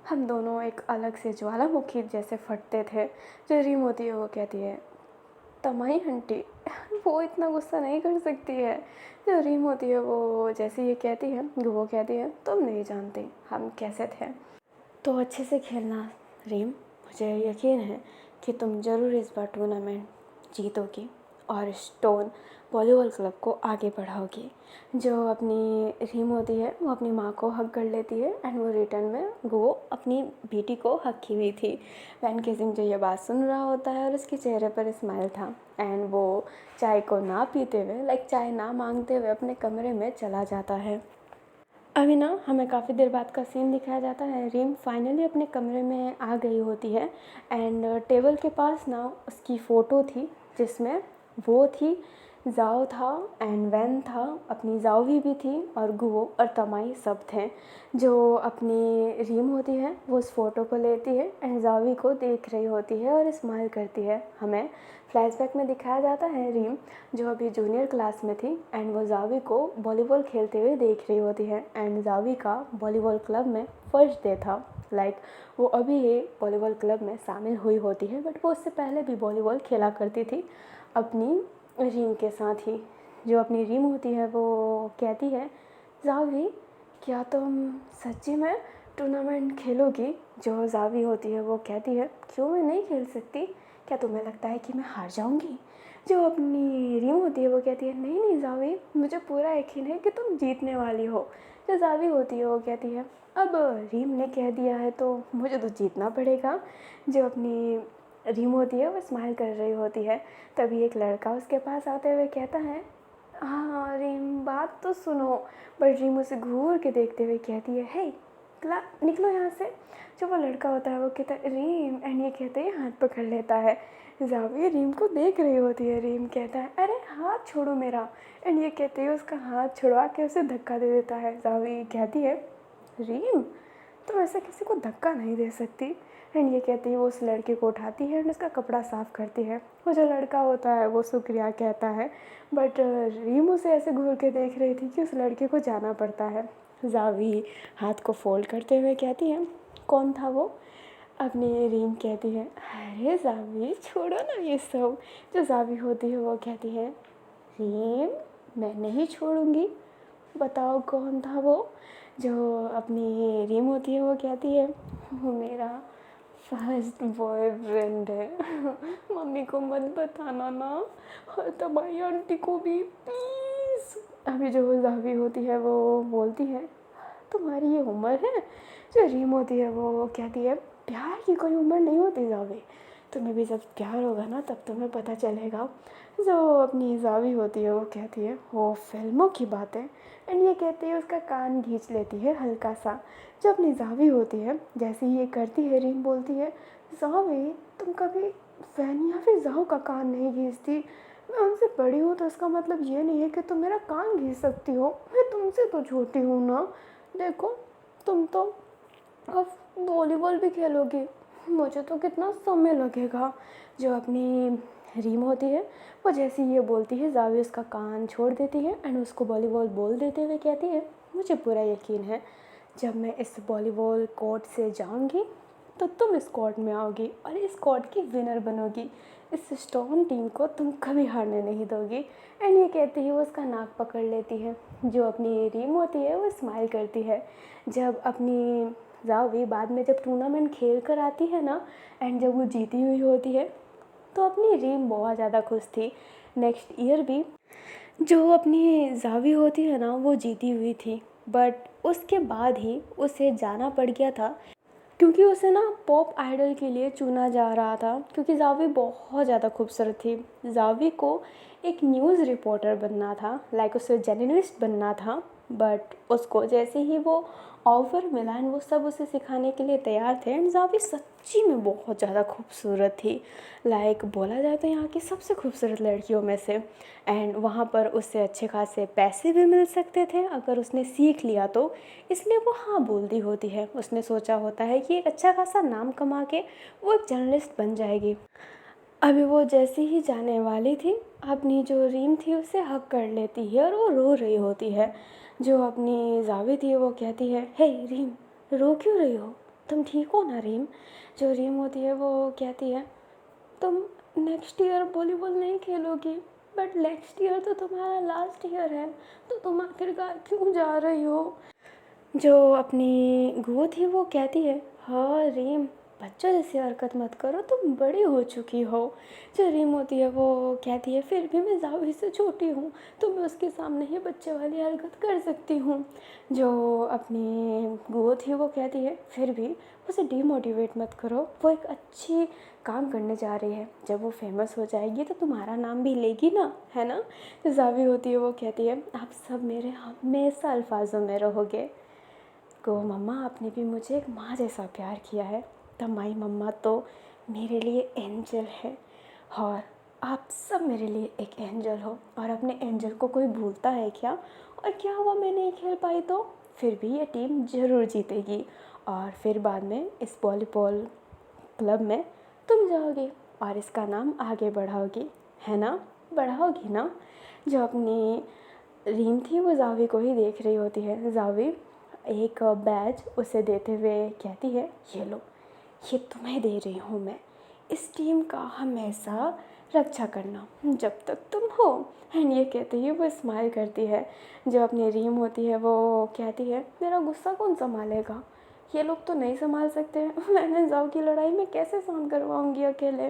हम दोनों एक अलग से ज्वालामुखी जैसे फटते थे। जो रीम होती है वो कहती है, तमाई आंटी वो इतना गुस्सा नहीं कर सकती है। जो रीम होती है वो जैसे ये कहती है, वो कहती है, तुम नहीं जानते हम कैसे थे। तो अच्छे से खेलना रीम, मुझे यकीन है कि तुम ज़रूर इस बार टूर्नामेंट जीतोगी और स्टोन वॉलीबॉल क्लब को आगे बढ़ाओगी। जो अपनी रीम होती है वो अपनी माँ को हक कर लेती है एंड वो रिटर्न में वो अपनी बेटी को हक की हुई थी। वैन केसिंग जो ये बात सुन रहा होता है और उसके चेहरे पर स्माइल था एंड वो चाय को ना पीते हुए, चाय ना मांगते हुए अपने कमरे में चला जाता है। अभी ना हमें काफ़ी देर बाद का सीन दिखाया जाता है। रीम फाइनली अपने कमरे में आ गई होती है एंड टेबल के पास ना उसकी फ़ोटो थी जिसमें वो थी, जाओ था एंड वैन था, अपनी जाओवी भी थी और गुओ और तमाई सब थे। जो अपनी रीम होती है वो उस फ़ोटो को लेती है एंड जाओवी को देख रही होती है और स्माइल करती है। हमें फ्लैशबैक में दिखाया जाता है रीम जो अभी जूनियर क्लास में थी एंड वो जावी को वॉलीबॉल खेलते हुए देख रही होती है एंड जावी का वॉलीबॉल क्लब में फर्स्ट डे था। वो अभी ही वॉलीबॉल क्लब में शामिल हुई होती है, बट वो उससे पहले भी वॉलीबॉल खेला करती थी अपनी रीम के साथ ही। जो अपनी रीम होती है वो कहती है, जावी क्या तुम सच्ची में टूर्नामेंट खेलोगी? जो जावी होती है वो कहती है, क्यों मैं नहीं खेल सकती, क्या तुम्हें लगता है कि मैं हार जाऊंगी? जो अपनी रीम होती है वो कहती है, नहीं नहीं जावी, मुझे पूरा यकीन है कि तुम जीतने वाली हो। जो जावी होती है वो कहती है, अब रीम ने कह दिया है तो मुझे तो जीतना पड़ेगा। जो अपनी रीम होती है वो स्माइल कर रही होती है। तभी एक लड़का उसके पास आते हुए कहता है, हाँ रीम बात तो सुनो। बट रीम उसे घूर के देखते हुए कहती है, हे निकलो यहाँ से। जो वो लड़का होता है वो कहता है, रीम, एंड ये कहते ही हाथ पकड़ लेता है। जावी रीम को देख रही होती है। रीम कहता है, अरे हाथ छोड़ो मेरा, एंड ये कहते ही उसका हाथ छुड़वा के उसे धक्का दे देता है। जावी कहती है, रीम तुम ऐसे किसी को धक्का नहीं दे सकती। एंड ये कहती है वो उस लड़के को उठाती है एंड उसका कपड़ा साफ़ करती है। वो जो लड़का होता है वो शुक्रिया कहता है, बट रीम उसे ऐसे घूर के देख रही थी कि उस लड़के को जाना पड़ता है। जावी हाथ को फोल्ड करते हुए कहती है, कौन था वो? अपनी रीम कहती है, अरे जावी छोड़ो ना ये सब। जो जावी होती है वो कहती है, रीम मैं नहीं छोड़ूंगी, बताओ कौन था वो? जो अपनी रीम होती है वो कहती है, वो मेरा फर्स्ट बॉयफ्रेंड है। मम्मी को मत बताना ना, और तबाही आंटी को भी प्लीज़। अभी जो जावी होती है वो बोलती है, तुम्हारी ये उम्र है? जो रीम होती है वो कहती है, प्यार की कोई उम्र नहीं होती जावी, तुम्हें भी जब प्यार होगा ना तब तुम्हें पता चलेगा। जो अपनी जावी होती है वो कहती है, वो फिल्मों की बातें, एंड ये कहती है उसका कान खींच लेती है हल्का सा। जो अपनी जावी होती है जैसे ही ये करती है रीम बोलती है, जावी तुम कभी फैन या फिर जाओ का कान नहीं घींचती? मैं उनसे बड़ी हूँ तो इसका मतलब ये नहीं है कि तुम मेरा कान घींच सकती हो। मैं तुमसे तो छोटी हूँ ना। देखो, तुम तो अब वॉलीबॉल भी खेलोगी, मुझे तो कितना समय लगेगा। जो अपनी रीम होती है वो जैसे ही ये बोलती है, जावी उसका कान छोड़ देती है एंड उसको वॉलीबॉल बोल देते हुए कहती है, मुझे पूरा यकीन है जब मैं इस वॉलीबॉल कोर्ट से जाऊंगी तो तुम इस कोर्ट में आओगी और इस कोर्ट की विनर बनोगी। इस स्ट्रॉन्ग टीम को तुम कभी हारने नहीं दोगी। एंड ये कहती ही वो उसका नाक पकड़ लेती है। जो अपनी रीम होती है वो स्माइल करती है। जब अपनी जावी बाद में जब टूर्नामेंट खेल कर आती है ना, एंड जब वो जीती हुई होती है तो अपनी रीम बहुत ज़्यादा खुश थी। नेक्स्ट ईयर भी जो अपनी जावी होती है ना वो जीती हुई थी, बट उसके बाद ही उसे जाना पड़ गया था क्योंकि उसे ना पॉप आइडल के लिए चुना जा रहा था, क्योंकि जावी बहुत ज़्यादा खूबसूरत थी। जावी को एक न्यूज़ रिपोर्टर बनना था, लाइक उसे जर्नलिस्ट बनना था, बट उसको जैसे ही वो ऑफ़र मिला एंड वो सब उसे सिखाने के लिए तैयार थे। एंड जावी सच्ची में बहुत ज़्यादा खूबसूरत थी, लाइक बोला जाए तो यहाँ की सबसे खूबसूरत लड़कियों में से। एंड वहाँ पर उससे अच्छे खासे पैसे भी मिल सकते थे अगर उसने सीख लिया तो, इसलिए वो हाँ बोलती होती है। उसने सोचा होता है कि एक अच्छा खासा नाम कमा के वो एक जर्नलिस्ट बन जाएगी। अभी वो जैसे ही जाने वाली थी, अपनी जो रीम थी उसे हक कर लेती है और वो रो रही होती है। जो अपनी जावी थी वो कहती है, हे रीम, रो क्यों रही हो? तुम ठीक हो ना रीम? जो रीम होती है वो कहती है, तुम नेक्स्ट ईयर वॉलीबॉल नहीं खेलोगी, बट नेक्स्ट ईयर तो तुम्हारा लास्ट ईयर है, तो तुम आखिरकार क्यों जा रही हो? जो अपनी गो थी वो कहती है, हाँ रीम, बच्चों जैसी हरकत मत करो, तुम बड़ी हो चुकी हो। जो रीम होती है वो कहती है, फिर भी मैं जावी से छोटी हूँ तो मैं उसके सामने ही बच्चे वाली हरकत कर सकती हूँ। जो अपनी गो थी वो कहती है, फिर भी उसे डीमोटिवेट मत करो, वो एक अच्छी काम करने जा रही है, जब वो फेमस हो जाएगी तो तुम्हारा नाम भी लेगी ना, है ना? जो जावी होती है वो कहती है, आप सब मेरे हमेशा अल्फाजों में रहोगे। को मम्मा, आपने भी मुझे एक माँ जैसा प्यार किया है, तमाई मम्मा तो मेरे लिए एंजल है और आप सब मेरे लिए एक एंजल हो। और अपने एंजल को कोई भूलता है क्या? और क्या हुआ मैं नहीं खेल पाई तो फिर भी ये टीम ज़रूर जीतेगी और फिर बाद में इस वॉलीबॉल क्लब में तुम जाओगी और इसका नाम आगे बढ़ाओगी, है ना? बढ़ाओगी ना? जो अपनी रीम थी वो जावी को ही देख रही होती है। जावी एक बैज उसे देते हुए कहती है, ये लो, ये तुम्हें दे रही हूँ मैं, इस टीम का हमेशा रक्षा करना जब तक तुम हो। एंड ये कहते ही वो स्माइल करती है। जो अपनी रीम होती है वो कहती है, मेरा गुस्सा कौन संभालेगा? ये लोग तो नहीं संभाल सकते, मैंने जाओ की लड़ाई में कैसे सहन करवाऊंगी अकेले?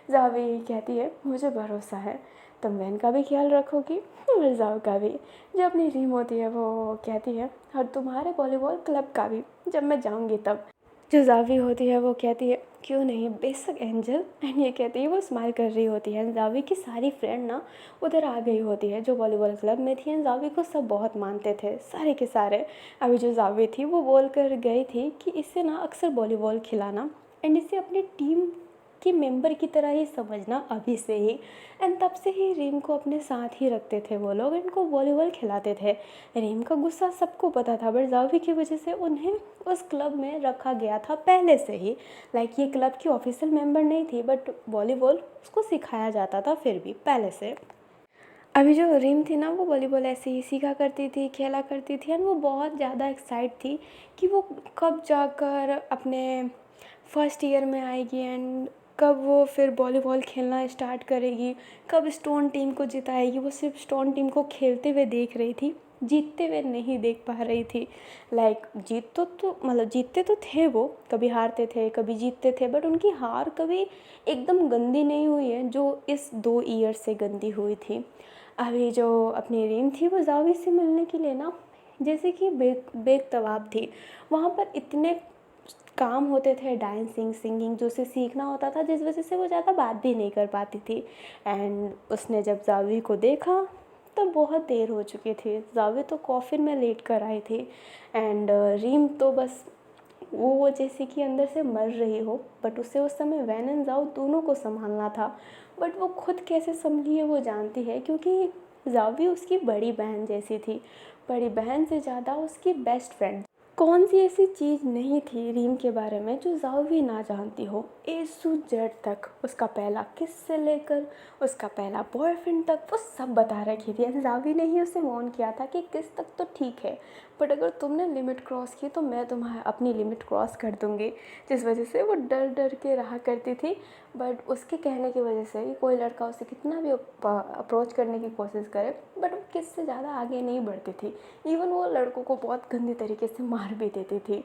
जावी कहती है, मुझे भरोसा है तुम वैन का भी ख्याल रखोगी और जाओ का भी। जो अपनी रीम होती है वो कहती है, और तुम्हारे वॉलीबॉल क्लब का भी जब मैं जाऊंगी तब। जो जावी होती है वो कहती है, क्यों नहीं, बेशक एंजल। एंड ये कहती है वो स्माइल कर रही होती है। जावी की सारी फ्रेंड ना उधर आ गई होती है जो वॉलीबॉल क्लब में थी। एंड जावी को सब बहुत मानते थे, सारे के सारे। अभी जो जावी थी वो बोल कर गई थी कि इससे ना अक्सर वॉलीबॉल खिलाना एंड इसे अपनी टीम कि मेंबर की तरह ही समझना अभी से ही। एंड तब से ही रीम को अपने साथ ही रखते थे वो लोग, इनको वॉलीबॉल खिलाते थे। रीम का गुस्सा सबको पता था, बट जावी की वजह से उन्हें उस क्लब में रखा गया था पहले से ही। लाइक ये क्लब की ऑफिशियल मेंबर नहीं थी, बट वॉलीबॉल उसको सिखाया जाता था फिर भी पहले से। अभी जो रीम थी ना वो वॉलीबॉल ऐसे ही सीखा करती थी, खेला करती थी। एंड वो बहुत ज़्यादा एक्साइट थी कि वो कब जाकर अपने फर्स्ट ईयर में आएगी एंड कब वो फिर वॉलीबॉल खेलना स्टार्ट करेगी, कब स्टोन टीम को जिताएगी। वो सिर्फ स्टोन टीम को खेलते हुए देख रही थी, जीतते हुए नहीं देख पा रही थी। लाइक तो मतलब जीतते तो थे वो, कभी हारते थे कभी जीतते थे, बट उनकी हार कभी एकदम गंदी नहीं हुई है जो इस 2 ईयर से गंदी हुई थी। अभी जो अपनी रीम थी वो जावी से मिलने के लिए ना जैसे कि बेतवाब थी। वहाँ पर इतने काम होते थे, डांसिंग सिंगिंग जो उसे सीखना होता था, जिस वजह से वो ज़्यादा बात भी नहीं कर पाती थी। एंड उसने जब जावी को देखा तब बहुत देर हो चुकी थी। जावी तो कॉफ़िन में लेट कर आई थी एंड रीम तो बस वो जैसे कि अंदर से मर रही हो, बट उसे उस समय वैन एंड जाओ दोनों को संभालना था। बट वो खुद कैसे संभली है वो जानती है, क्योंकि जाओ भी उसकी बड़ी बहन जैसी थी, बड़ी बहन से ज़्यादा उसकी बेस्ट फ्रेंड। कौन सी ऐसी चीज़ नहीं थी रीम के बारे में जो जाओ भी ना जानती हो। ए टू जेड तक, उसका पहला किस से लेकर उसका पहला बॉयफ्रेंड तक वो सब बता रखी थी। जावी ने ही उसे वार्न किया था कि किस तक तो ठीक है, बट अगर तुमने लिमिट क्रॉस की तो मैं तुम्हारी अपनी लिमिट क्रॉस कर दूँगी। जिस वजह से वो डर डर के रहा करती थी, बट उसके कहने की वजह से कोई लड़का उसे कितना भी अप्रोच करने की कोशिश करे, बट वो किससे ज़्यादा आगे नहीं बढ़ती थी। इवन वो लड़कों को बहुत गंदी तरीके से मार भी देती थी।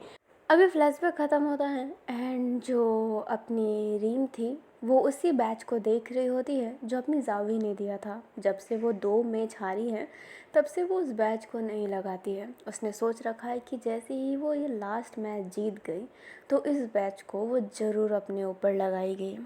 अभी फ्लैशबैक ख़त्म होता है एंड जो अपनी रीम थी वो उसी बैच को देख रही होती है जो अपनी जावी ने दिया था। जब से वो 2 मैच हारी है तब से वो उस बैच को नहीं लगाती है। उसने सोच रखा है कि जैसे ही वो ये लास्ट मैच जीत गई तो इस बैच को वो ज़रूर अपने ऊपर लगाएगी।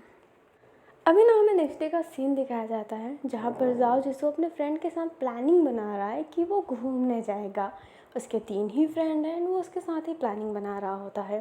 अभी ना हमें नेक्स्ट डे का सीन दिखाया जाता है जहाँ पर जाओ जिसको अपने फ्रेंड के साथ प्लानिंग बना रहा है कि वो घूमने जाएगा। उसके 3 ही फ्रेंड हैं एंड वो उसके साथ ही प्लानिंग बना रहा होता है।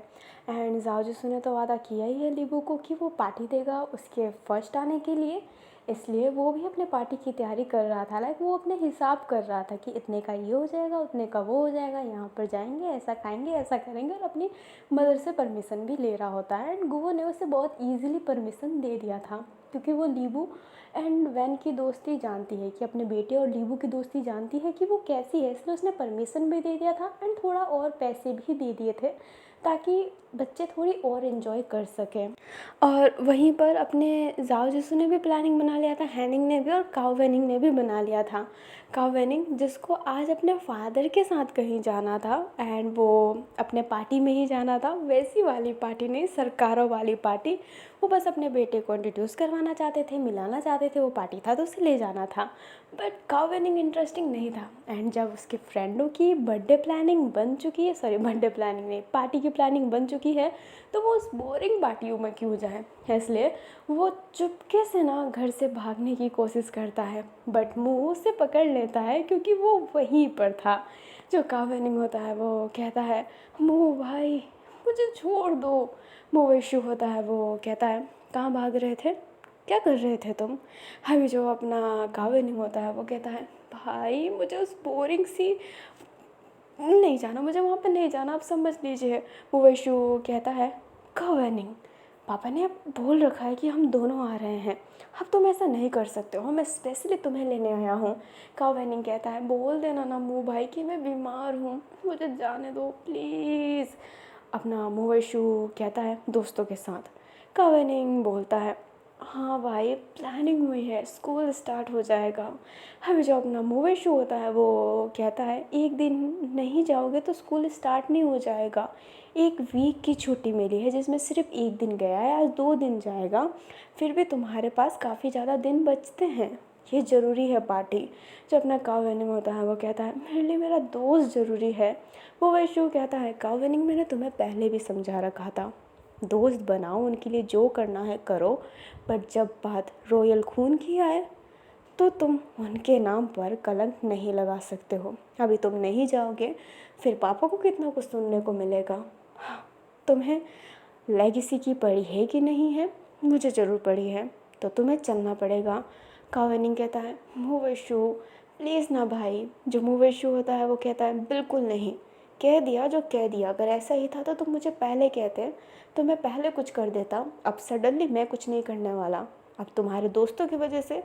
एंड जाओ जिसू ने तो वादा किया ही है लीबू को कि वो पार्टी देगा उसके फर्स्ट आने के लिए, इसलिए वो भी अपने पार्टी की तैयारी कर रहा था। लाइक वो अपने हिसाब कर रहा था कि इतने का ये हो जाएगा, उतने का वो हो जाएगा, यहाँ पर जाएंगे, ऐसा खाएंगे, ऐसा करेंगे, और अपनी मदर से परमिशन भी ले रहा होता है। एंड गुवो ने उसे बहुत ईजिली परमिशन दे दिया था, क्योंकि वो लीबू एंड वैन की दोस्ती जानती है कि अपने बेटे और लीबू की दोस्ती जानती है कि वो कैसी है, इसलिए उसने परमिशन भी दे दिया था एंड थोड़ा और पैसे भी दे दिए थे ताकि बच्चे थोड़ी और इन्जॉय कर सकें। और वहीं पर अपने जाओ जिसू ने भी प्लानिंग बना लिया था, हैनिंग ने भी और काओ वेनिंग ने भी बना लिया था। काओ वेनिंग जिसको आज अपने फादर के साथ कहीं जाना था एंड वो अपने पार्टी में ही जाना था, वैसी वाली पार्टी नहीं, सरकारों वाली पार्टी। वो बस अपने बेटे को इंट्रोड्यूस करवाना चाहते थे, मिलाना चाहते थे, वो पार्टी था तो उसे ले जाना था। बट काओ वेनिंग इंटरेस्टिंग नहीं था। एंड जब उसके फ्रेंडों की बर्थडे प्लानिंग बन चुकी है, सॉरी बर्थडे प्लानिंग नहीं, पार्टी की प्लानिंग बन चुकी है, तो वो उस बोरिंग पार्टियों में क्यों जाए, इसलिए वो चुपके से ना घर से भागने की कोशिश करता है। बट मुँह उसे पकड़ लेता है क्योंकि वो वहीं पर था। जो काओ वेनिंग होता है वो कहता है मुँह भाई मुझे छोड़ दो। मुँह इशू होता है वो कहता है कहाँ भाग रहे थे, क्या कर रहे थे तुम। अभी जो अपना काओ वेनिंग होता है वो कहता है भाई मुझे उस बोरिंग सी नहीं जाना, मुझे वहाँ पे नहीं जाना, आप समझ लीजिए। वो वैशु कहता है काओ वेनिंग पापा ने अब बोल रखा है कि हम दोनों आ रहे हैं, अब तुम ऐसा नहीं कर सकते हो, मैं स्पेशली तुम्हें लेने आया हूँ। काओ वेनिंग कहता है बोल देना ना मुँह भाई कि मैं बीमार हूँ, मुझे जाने दो प्लीज़। अपना मुँह वैशु कहता है दोस्तों के साथ। काओ वेनिंग बोलता है हाँ भाई प्लानिंग हुई है, स्कूल स्टार्ट हो जाएगा। हमें जो अपना मूवी शो होता है वो कहता है एक दिन नहीं जाओगे तो स्कूल स्टार्ट नहीं हो जाएगा, 1 वीक की छुट्टी मिली है जिसमें सिर्फ 1 दिन गया है, आज 2 दिन जाएगा, फिर भी तुम्हारे पास काफ़ी ज़्यादा दिन बचते हैं, ये ज़रूरी है पार्टी। जो अपना काओ वेनिंग होता है वो कहता है मेरे लिए मेरा दोस्त ज़रूरी है। वो वैशु कहता है काओ वेनिंग मैंने तुम्हें पहले भी समझा रखा था, दोस्त बनाओ, उनके लिए जो करना है करो, बट जब बात रॉयल खून की आए तो तुम उनके नाम पर कलंक नहीं लगा सकते हो। अभी तुम नहीं जाओगे फिर पापा को कितना कुछ सुनने को मिलेगा। हाँ, तुम्हें लेगेसी की पड़ी है कि नहीं है, मुझे ज़रूर पड़ी है, तो तुम्हें चलना पड़ेगा। काओ वेनिंग कहता है मुँह वैशु प्लीज़ ना भाई। जो मुँह वैशु होता है वो कहता है बिल्कुल नहीं, कह दिया जो कह दिया, अगर ऐसा ही था तो तुम मुझे पहले कहते तो मैं पहले कुछ कर देता, अब सडनली मैं कुछ नहीं करने वाला। अब तुम्हारे दोस्तों की वजह से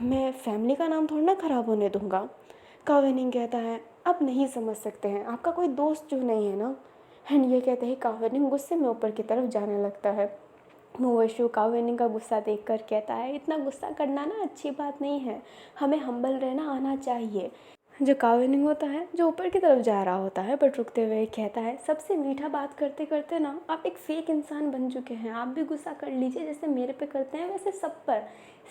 मैं फैमिली का नाम थोड़ा ना ख़राब होने दूंगा। काओ वेनिंग कहता है अब नहीं समझ सकते हैं, आपका कोई दोस्त जो नहीं है ना। एंड ये कहते ही काओ वेनिंग गुस्से में ऊपर की तरफ जाने लगता है। मुँह वैशु काओ वेनिंग का गुस्सा देखकर कहता है इतना गुस्सा करना ना अच्छी बात नहीं है, हमें हम्बल रहना आना चाहिए। जो काओ वेनिंग होता है जो ऊपर की तरफ जा रहा होता है बट रुकते हुए कहता है सबसे मीठा बात करते करते ना आप एक फेक इंसान बन चुके हैं, आप भी गुस्सा कर लीजिए जैसे मेरे पे करते हैं वैसे सब पर,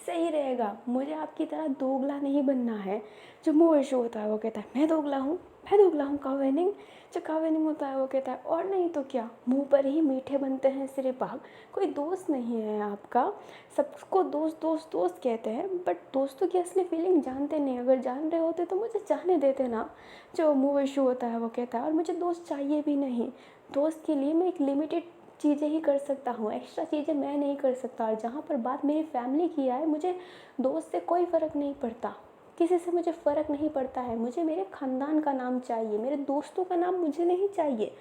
सही रहेगा। मुझे आपकी तरह दोगला नहीं बनना है। जो मुँह इशू होता है वो कहता है मैं दोगला हूँ, मैं दोगला हूँ। कावेनिंग, जो कावेनिंग होता है वो कहता है और नहीं तो क्या, मुंह पर ही मीठे बनते हैं सिरे बाग। कोई दोस्त नहीं है आपका, सबको दोस्त दोस्त दोस्त कहते हैं, बट दोस्तों की असली फीलिंग जानते नहीं। अगर जान रहे होते तो मुझे जाने देते ना। जो मुँह इशू होता है वो कहता है और मुझे दोस्त चाहिए भी नहीं। दोस्त के लिए मैं एक लिमिटेड चीज़ें ही कर सकता हूँ, एक्स्ट्रा चीज़ें मैं नहीं कर सकता। और जहाँ पर बात मेरी फैमिली की आए, मुझे दोस्त से कोई फ़र्क नहीं पड़ता, किसी से मुझे फ़र्क नहीं पड़ता है। मुझे मेरे ख़ानदान का नाम चाहिए, मेरे दोस्तों का नाम मुझे नहीं चाहिए।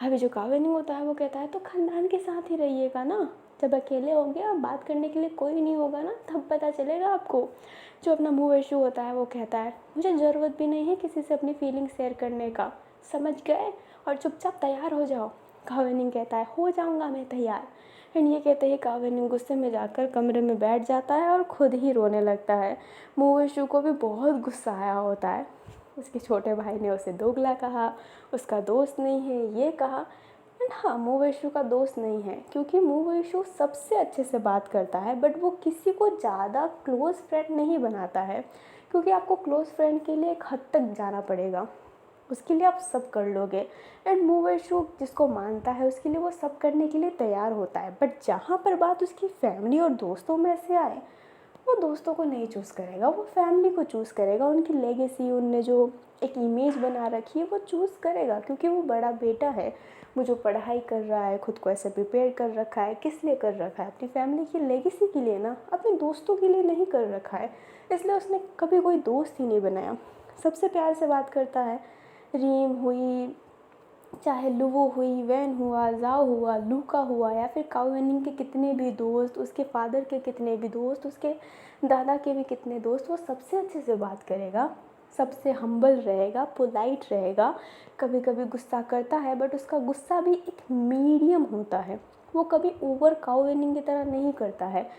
अभी जो कावेनिंग होता है वो कहता है तो ख़ानदान के साथ ही रहिएगा ना। जब अकेले होंगे और बात करने के लिए कोई नहीं होगा ना, तब पता चलेगा आपको। जो अपना मुँह इशू होता है वो कहता है मुझे ज़रूरत भी नहीं है किसी से अपनी फीलिंग शेयर करने का, समझ गए, और चुपचाप तैयार हो जाओ। कावेनिंग कहता है हो जाऊँगा मैं तैयार। एंड ये कहते ही कावेनिंग गुस्से में जाकर कमरे में बैठ जाता है और खुद ही रोने लगता है। मूवेशु को भी बहुत गुस्सा आया होता है। उसके छोटे भाई ने उसे दोगला कहा, उसका दोस्त नहीं है ये कहा। एंड हाँ, मूवेशु का दोस्त नहीं है क्योंकि मूवेशु सबसे अच्छे से बात करता है, बट वो किसी को ज़्यादा क्लोज़ फ्रेंड नहीं बनाता है, क्योंकि आपको क्लोज़ फ्रेंड के लिए एक हद तक जाना पड़ेगा, उसके लिए आप सब कर लोगे। एंड मूवेशु जिसको मानता है उसके लिए वो सब करने के लिए तैयार होता है, बट जहाँ पर बात उसकी फैमिली और दोस्तों में से आए, वो दोस्तों को नहीं चूज़ करेगा, वो फैमिली को चूज़ करेगा। उनकी लेगेसी, उनने जो एक इमेज बना रखी है वो चूज़ करेगा, क्योंकि वो बड़ा बेटा है। वो जो पढ़ाई कर रहा है, खुद को ऐसे प्रिपेयर कर रखा है, किस लिए कर रखा है? अपनी फैमिली की लेगेसी के लिए ना, अपने दोस्तों के लिए नहीं कर रखा है। इसलिए उसने कभी कोई दोस्त ही नहीं बनाया। सबसे प्यार से बात करता है। रीम हुई, चाहे लुवो हुई, वैन हुआ, जाओ हुआ, लूका हुआ, या फिर कावेनिंग के कितने भी दोस्त, उसके फादर के कितने भी दोस्त, उसके दादा के भी कितने दोस्त, वो सबसे अच्छे से बात करेगा, सबसे हम्बल रहेगा, पोलाइट रहेगा। कभी कभी गुस्सा करता है, बट उसका गुस्सा भी एक मीडियम होता है। वो कभी ओवर कावेनिंग की तरह नहीं करता है।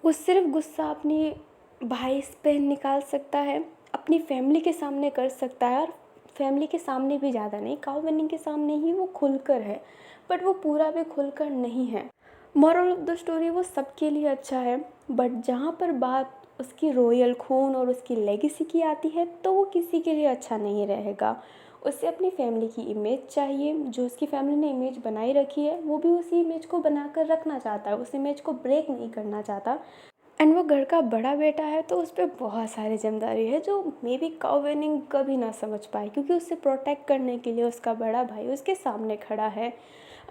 वो सिर्फ गुस्सा अपनी भाई पे निकाल सकता है, अपनी फैमिली के सामने कर सकता है, और फैमिली के सामने भी ज़्यादा नहीं, कावेनिंग के सामने ही वो खुलकर है, बट वो पूरा भी खुलकर नहीं है। मॉरल ऑफ द स्टोरी, वो सबके लिए अच्छा है, बट जहाँ पर बात उसकी रॉयल खून और उसकी लेगेसी की आती है तो वो किसी के लिए अच्छा नहीं रहेगा। उसे अपनी फैमिली की इमेज चाहिए, जो उसकी फैमिली ने इमेज बनाई रखी है वो भी उसी इमेज को बनाकर रखना चाहता है, उस इमेज को ब्रेक नहीं करना चाहता। एंड वो घर का बड़ा बेटा है तो उस पर बहुत सारी जिम्मेदारी है, जो मे बी कावेनिंग कभी ना समझ पाए, क्योंकि उससे प्रोटेक्ट करने के लिए उसका बड़ा भाई उसके सामने खड़ा है।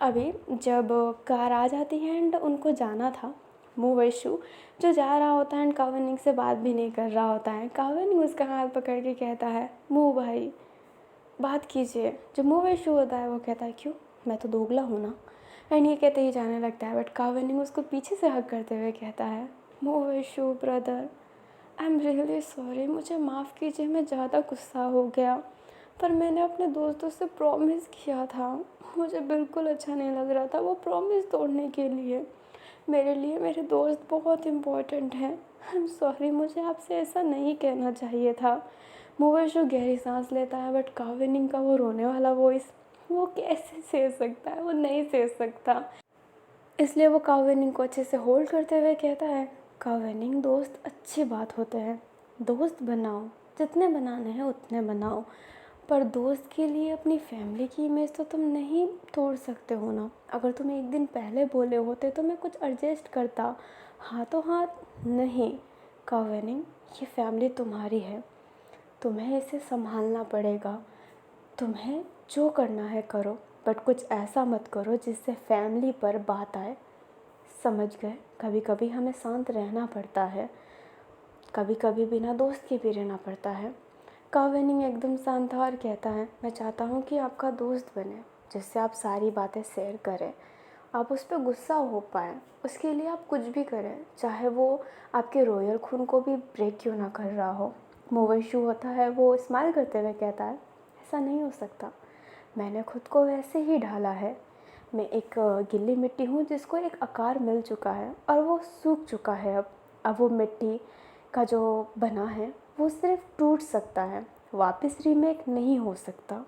अभी जब कार आ जाती है एंड उनको जाना था, मूवेशु जो जा रहा होता है एंड कावेनिंग से बात भी नहीं कर रहा होता है। कावेनिंग उसका हाथ पकड़ के कहता है मूव भाई बात कीजिए। जो मूवेशु होता है वो कहता है क्यों, मैं तो दोगला हूँ ना। एंड ये कहते ही जाने लगता है, बट कावेनिंग उसको पीछे से हग करते हुए कहता है मूवेशु brother, I am really sorry, मुझे माफ़ कीजिए, मैं ज़्यादा गुस्सा हो गया, पर मैंने अपने दोस्तों से प्रॉमिस किया था, मुझे बिल्कुल अच्छा नहीं लग रहा था वो प्रॉमिस तोड़ने के लिए। मेरे लिए मेरे दोस्त बहुत इम्पोर्टेंट हैं, आई एम सॉरी, मुझे आपसे ऐसा नहीं कहना चाहिए था। मूवेशु गहरी सांस लेता है, बट कावेनिंग का वो रोने वाला वॉइस वो कैसे सह सकता है, वो नहीं सह सकता। इसलिए वो कावेनिंग को अच्छे से होल्ड करते हुए कहता है कावेनिंग, दोस्त अच्छी बात होते हैं, दोस्त बनाओ, जितने बनाने हैं उतने बनाओ, पर दोस्त के लिए अपनी फैमिली की इमेज तो तुम नहीं तोड़ सकते हो ना। अगर तुम एक दिन पहले बोले होते तो मैं कुछ एडजस्ट करता, हाथों हाथ नहीं। कावेनिंग, ये फैमिली तुम्हारी है, तुम्हें इसे संभालना पड़ेगा, तुम्हें जो करना है करो, बट कुछ ऐसा मत करो जिससे फैमिली पर बात आए, समझ गए। कभी कभी हमें शांत रहना पड़ता है, कभी कभी बिना दोस्त के भी रहना पड़ता है। कावेनिंग एकदम शांत था और कहता है मैं चाहता हूँ कि आपका दोस्त बने, जिससे आप सारी बातें शेयर करें, आप उस पर गुस्सा हो पाए, उसके लिए आप कुछ भी करें, चाहे वो आपके रॉयल खून को भी ब्रेक क्यों ना कर रहा हो। मूवेशु होता है, वो स्माइल करते हुए कहता है ऐसा नहीं हो सकता, मैंने खुद को वैसे ही ढाला है, मैं एक गीली मिट्टी हूँ जिसको एक आकार मिल चुका है और वो सूख चुका है। अब वो मिट्टी का जो बना है वो सिर्फ टूट सकता है, वापस रीमेक नहीं हो सकता।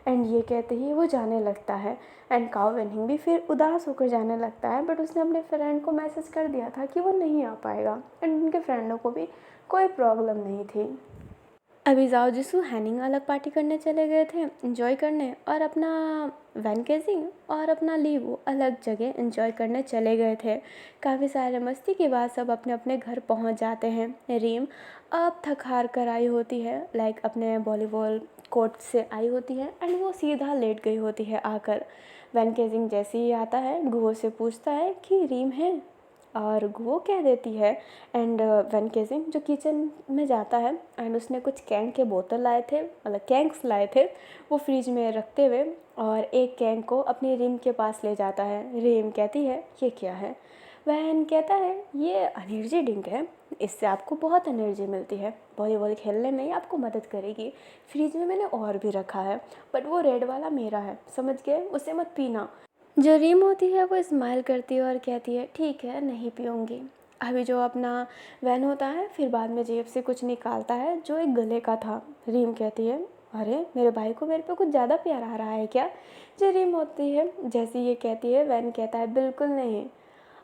एंड ये कहते ही वो जाने लगता है। एंड काओ वेनिंग भी फिर उदास होकर जाने लगता है, बट उसने अपने फ्रेंड को मैसेज कर दिया था कि वो नहीं आ पाएगा, एंड उनके फ्रेंडों को भी कोई प्रॉब्लम नहीं थी। अभी जाओ जिसू हैनिंग अलग पार्टी करने चले गए थे एंजॉय करने, और अपना वैन केजिंग और अपना लीवो अलग जगह एंजॉय करने चले गए थे। काफ़ी सारे मस्ती के बाद सब अपने अपने घर पहुंच जाते हैं। रीम अब थक हार कर आई होती है, लाइक अपने वॉलीबॉल कोर्ट से आई होती है, एंड वो सीधा लेट गई होती है आकर। वैन केजिंग जैसे ही आता है गुओ से पूछता है कि रीम है, और वो कह देती है। एंड वैन केजिंग जो किचन में जाता है, एंड उसने कुछ कैंग के बोतल लाए थे, मतलब कैंक्स लाए थे, वो फ्रिज में रखते हुए, और एक कैंग को अपनी रीम के पास ले जाता है। रीम कहती है ये क्या है? वैन कहता है ये एनर्जी ड्रिंक है, इससे आपको बहुत एनर्जी मिलती है, वॉलीबॉल खेलने में ही आपको मदद करेगी। फ्रिज में मैंने और भी रखा है, बट वो रेड वाला मेरा है, समझ गए, उसे मत पीना। जो रीम होती है वो स्माइल करती है और कहती है ठीक है, नहीं पीऊँगी। अभी जो अपना वैन होता है फिर बाद में जेब से कुछ निकालता है जो एक गले का था। रीम कहती है अरे मेरे भाई को मेरे पे कुछ ज़्यादा प्यार आ रहा है क्या? जो रीम होती है जैसे ये कहती है, वैन कहता है बिल्कुल नहीं,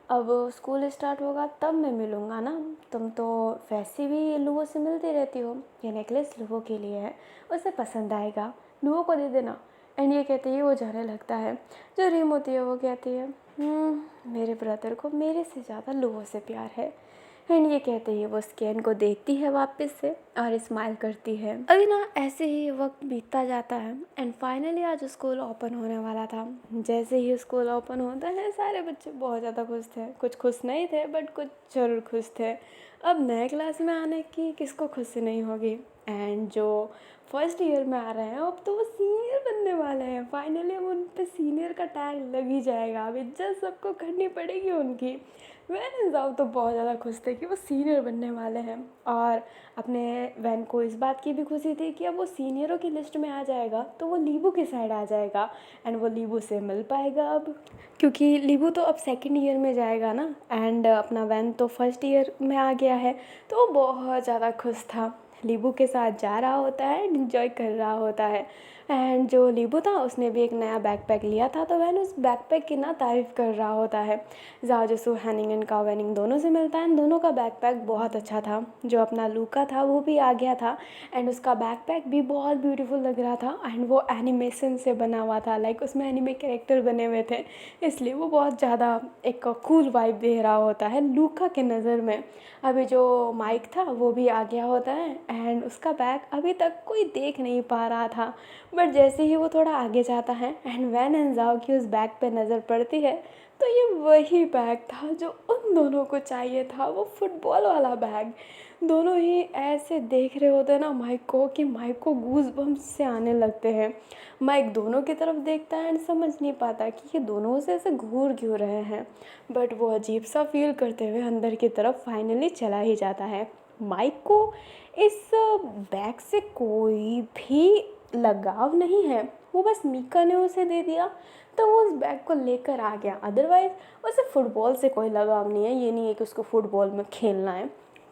अब स्कूल स्टार्ट होगा तब मैं मिलूँगा ना, तुम तो वैसे भी लुओ से मिलती रहती हो, ये नेकलेस लुओ के लिए है, उसे पसंद आएगा, लुओ को दे देना। एंड ये कहते ही वो जाने लगता है। जो रीम होती है वो कहती है मेरे ब्रदर को मेरे से ज़्यादा लुओ से प्यार है। एंड ये कहते ही वो स्कैन को देखती है वापस से और स्माइल करती है। अभी ना ऐसे ही वक्त बीतता जाता है, एंड फाइनली आज स्कूल ओपन होने वाला था। जैसे ही स्कूल ओपन होता है सारे बच्चे बहुत ज़्यादा खुश थे, कुछ खुश नहीं थे बट कुछ ज़रूर खुश थे। अब नए क्लास में आने की किसको खुशी नहीं होगी। एंड जो फर्स्ट ईयर में आ रहे हैं अब तो वो सीनियर बनने वाले हैं, फाइनली अब उन पे सीनियर का टैग लग ही जाएगा, अब इज्जत सबको करनी पड़ेगी उनकी। वैन जाओ तो बहुत ज़्यादा खुश थे कि वो सीनियर बनने वाले हैं, और अपने वैन को इस बात की भी खुशी थी कि अब वो सीनियरों की लिस्ट में आ जाएगा तो वो लीबू की साइड आ जाएगा, एंड वो लीबू से मिल पाएगा अब, क्योंकि लीबू तो अब सेकंड ईयर में जाएगा ना, एंड अपना वैन तो फर्स्ट ईयर में आ गया है, तो वो बहुत ज़्यादा खुश था। लीबू के साथ जा रहा होता है, एंजॉय कर रहा होता है। एंड जो लीबू था उसने भी एक नया बैकपैक लिया था, तो वैन उस बैकपैक की ना तारीफ़ कर रहा होता है। जाओ जसू हैनिंग एंड काओ वेनिंग दोनों से मिलता है, दोनों का बैकपैक बहुत अच्छा था। जो अपना लूका था वो भी आ गया था, एंड उसका बैकपैक भी बहुत ब्यूटीफुल लग रहा था, एंड वो एनिमेशन से बना हुआ था, लाइक उसमें एनिमे कैरेक्टर बने हुए थे, इसलिए वो बहुत ज़्यादा एक कूल वाइब दे रहा होता है लूका के नज़र में। अभी जो माइक था वो भी आ गया होता है, एंड उसका बैग अभी तक कोई देख नहीं पा रहा था, बट जैसे ही वो थोड़ा आगे जाता है एंड वैन एंड जाओ की उस बैग पे नज़र पड़ती है, तो ये वही बैग था जो उन दोनों को चाहिए था, वो फुटबॉल वाला बैग। दोनों ही ऐसे देख रहे होते हैं ना माइक को कि माइक को गूज बम्स से आने लगते हैं। माइक दोनों की तरफ देखता है एंड समझ नहीं पाता कि ये दोनों से ऐसे घूर क्यों रहे हैं, बट वो अजीब सा फील करते हुए अंदर की तरफ फाइनली चला ही जाता है। माइक को इस बैग से कोई भी लगाव नहीं है, वो बस मीका ने उसे दे दिया तो वो उस बैग को लेकर आ गया, अदरवाइज़ उसे फ़ुटबॉल से कोई लगाव नहीं है। ये नहीं है कि उसको फ़ुटबॉल में खेलना है,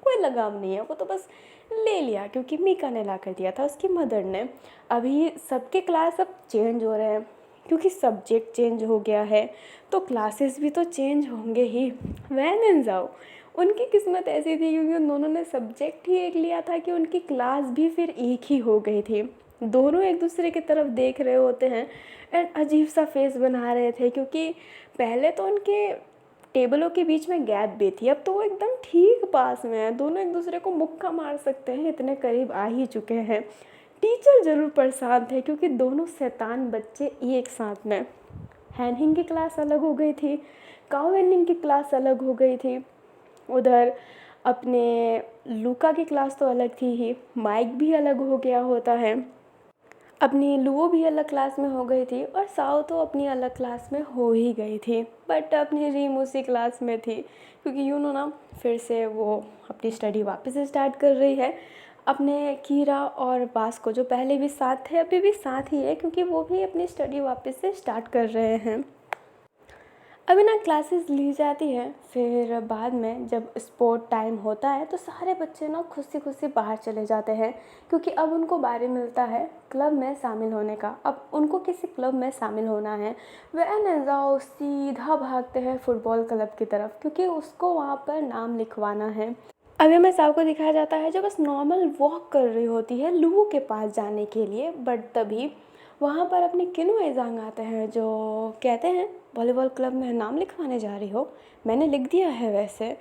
कोई लगाव नहीं है, वो तो बस ले लिया क्योंकि मीका ने ला कर दिया था, उसकी मदर ने। अभी सबके क्लास अब चेंज हो रहे हैं क्योंकि सब्जेक्ट चेंज हो गया है, तो क्लासेस भी तो चेंज होंगे ही। वैन एंड जाओ उनकी किस्मत ऐसी थी क्योंकि उन दोनों ने सब्जेक्ट ही एक लिया था कि उनकी क्लास भी फिर एक ही हो गई थी। दोनों एक दूसरे की तरफ देख रहे होते हैं एंड अजीब सा फेस बना रहे थे, क्योंकि पहले तो उनके टेबलों के बीच में गैप भी थी, अब तो वो एकदम ठीक पास में है, दोनों एक दूसरे को मुक्का मार सकते हैं, इतने करीब आ ही चुके हैं। टीचर ज़रूर परेशान थे क्योंकि दोनों शैतान बच्चे एक साथ में। हैनिंग की क्लास अलग हो गई थी, काओ वेनिंग की क्लास अलग हो गई थी, उधर अपने लूका की क्लास तो अलग थी ही, माइक भी अलग हो गया होता है, अपनी लुओ भी अलग क्लास में हो गई थी, और साओ तो अपनी अलग क्लास में हो ही गई थी, बट अपनी रीम उसी क्लास में थी क्योंकि यूँ ना फिर से वो अपनी स्टडी वापस स्टार्ट कर रही है। अपने कीरा और बास्को जो पहले भी साथ थे अभी भी साथ ही है क्योंकि वो भी अपनी स्टडी वापस से स्टार्ट कर रहे हैं। अभी ना क्लासेस ली जाती है, फिर बाद में जब स्पोर्ट टाइम होता है तो सारे बच्चे ना खुशी खुशी बाहर चले जाते हैं, क्योंकि अब उनको बारी मिलता है क्लब में शामिल होने का। अब उनको किसी क्लब में शामिल होना है, वह न जाओ सीधा भागते हैं फुटबॉल क्लब की तरफ, क्योंकि उसको वहाँ पर नाम लिखवाना है। अभी हमें साव को दिखाया जाता है जो बस नॉर्मल वॉक कर रही होती है लूवो के पास जाने के लिए, बट तभी वहाँ पर अपने किनू एजांग आते हैं जो कहते हैं वॉलीबॉल क्लब में नाम लिखवाने जा रही हो, मैंने लिख दिया है वैसे।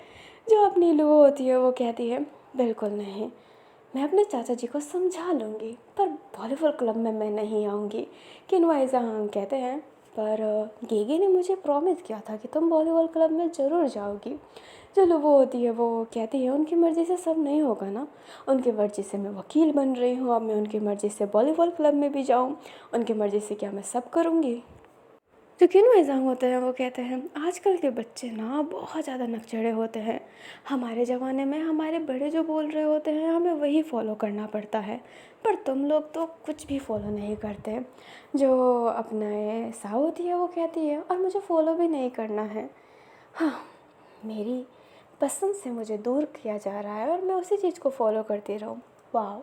जो अपनी लूवो होती है वो कहती है बिल्कुल नहीं, मैं अपने चाचा जी को समझा लूँगी, पर वॉलीबॉल क्लब में मैं नहीं आऊँगी। किनू एजांग कहते हैं पर गेगे ने मुझे प्रॉमिस किया था कि तुम वॉलीबॉल क्लब में ज़रूर जाओगी। जो लोगो होती है वो कहती है उनकी मर्ज़ी से सब नहीं होगा ना, उनकी मर्ज़ी से मैं वकील बन रही हूँ, अब मैं उनकी मर्ज़ी से वॉलीबॉल क्लब में भी जाऊँ, उनकी मर्ज़ी से क्या मैं सब करूँगी। जो किनू एग्ज़ाम होते हैं वो कहते हैं आजकल के बच्चे ना बहुत ज़्यादा नकचढ़े होते हैं, हमारे ज़माने में हमारे बड़े जो बोल रहे होते हैं हमें वही फॉलो करना पड़ता है, पर तुम लोग तो कुछ भी फॉलो नहीं करते। जो अपने साव होती है वो कहती है और मुझे फॉलो भी नहीं करना है, हाँ मेरी पसंद से मुझे दूर किया जा रहा है और मैं उसी चीज़ को फॉलो करती रहूँ। वाह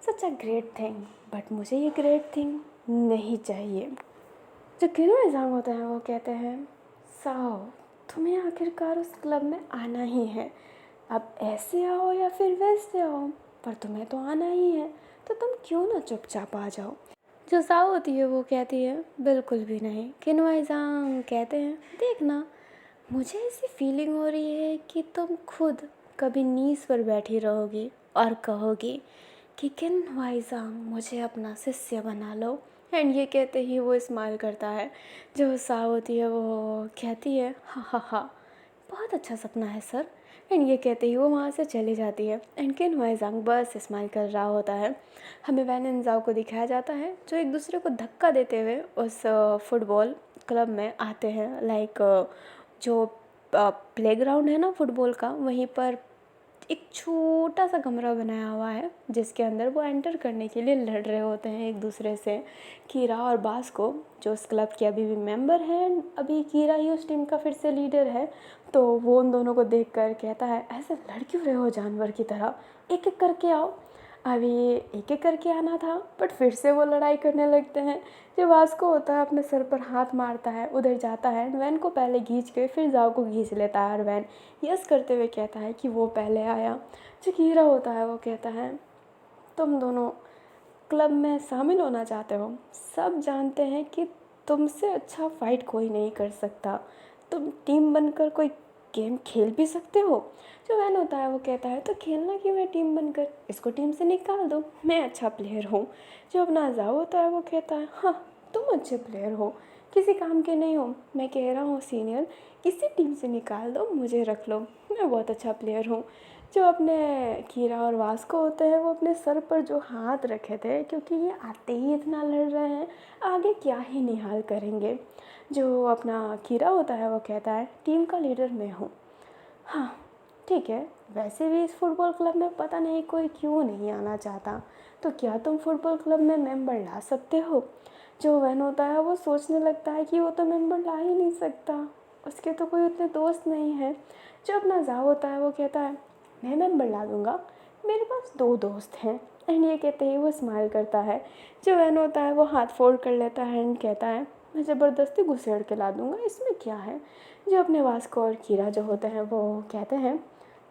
सच अ ग्रेट थिंग, बट मुझे ये ग्रेट थिंग नहीं चाहिए। जो किनू एग्ज़ाम होते हैं वो कहते हैं साओ तुम्हें आखिरकार उस क्लब में आना ही है, अब ऐसे आओ या फिर वैसे आओ, पर तुम्हें तो आना ही है, तो तुम क्यों ना चुपचाप आ जाओ। जो साओ होती है वो कहती है बिल्कुल भी नहीं। किनू एग्ज़ाम कहते हैं देखना मुझे ऐसी फीलिंग हो रही है कि तुम खुद कभी नीज़ पर बैठी रहोगी और कहोगी कि किन वाइजांग मुझे अपना शिष्य बना लो। एंड ये कहते ही वो स्माइल करता है। जो साव होती है वो कहती है हा हा हा बहुत अच्छा सपना है सर। एंड ये कहते ही वो वहाँ से चली जाती है। एंड किन वाइजांग बस स्माइल कर रहा होता है। हमें वैन एंड जाओ को दिखाया जाता है जो एक दूसरे को धक्का देते हुए उस फुटबॉल क्लब में आते हैं। लाइक जो प्लेग्राउंड है ना फुटबॉल का, वहीं पर एक छोटा सा कमरा बनाया हुआ है जिसके अंदर वो एंटर करने के लिए लड़ रहे होते हैं एक दूसरे से। कीरा और बास्को जो उस क्लब के अभी भी मेंबर हैं, अभी कीरा ही उस टीम का फिर से लीडर है, तो वो उन दोनों को देखकर कहता है ऐसे लड़ क्यों रहे हो जानवर की तरह, एक एक करके आओ। अभी एक एक करके आना था, बट फिर से वो लड़ाई करने लगते हैं। जो वास्को होता है अपने सर पर हाथ मारता है, उधर जाता है, वैन को पहले खींच के फिर जाओ को खींच लेता है और वैन यस करते हुए कहता है कि वो पहले आया। जो कीरा होता है वो कहता है तुम दोनों क्लब में शामिल होना चाहते हो, सब जानते हैं कि तुमसे अच्छा फाइट कोई नहीं कर सकता, तुम टीम बनकर कोई गेम खेल भी सकते हो। जो वैन होता है वो कहता है तो खेलना क्यों है टीम बनकर, इसको टीम से निकाल दो, मैं अच्छा प्लेयर हूँ। जो अपना जाओ होता है वो कहता है हाँ तुम अच्छे प्लेयर हो, किसी काम के नहीं हो, मैं कह रहा हूँ सीनियर किसी टीम से निकाल दो, मुझे रख लो, मैं बहुत अच्छा प्लेयर हूँ। जो अपने कीरा और वास्को होते हैं वो अपने सर पर जो हाथ रखे थे, क्योंकि ये आते ही इतना लड़ रहे हैं, आगे क्या ही निहाल करेंगे। जो अपना कीरा होता है वो कहता है टीम का लीडर मैं हूँ। हाँ ठीक है, वैसे भी इस फुटबॉल क्लब में पता नहीं कोई क्यों नहीं आना चाहता, तो क्या तुम फुटबॉल क्लब में मेंबर ला सकते हो। जो वैन होता है वो सोचने लगता है कि वो तो मेंबर ला ही नहीं सकता, उसके तो कोई उतने दोस्त नहीं है। जो अपना जाओ होता है वो कहता है मैं मेंबर ला दूँगा, मेरे पास 2 दोस्त हैं। एंड ये कहते ही वो स्माइल करता है। जो वैन होता है वो हाथ फोल्ड कर लेता है एंड कहता है मैं ज़बरदस्ती घुसेड़ के ला दूँगा, इसमें क्या है। जो अपने वास्को और कीरा जो होते हैं वो कहते हैं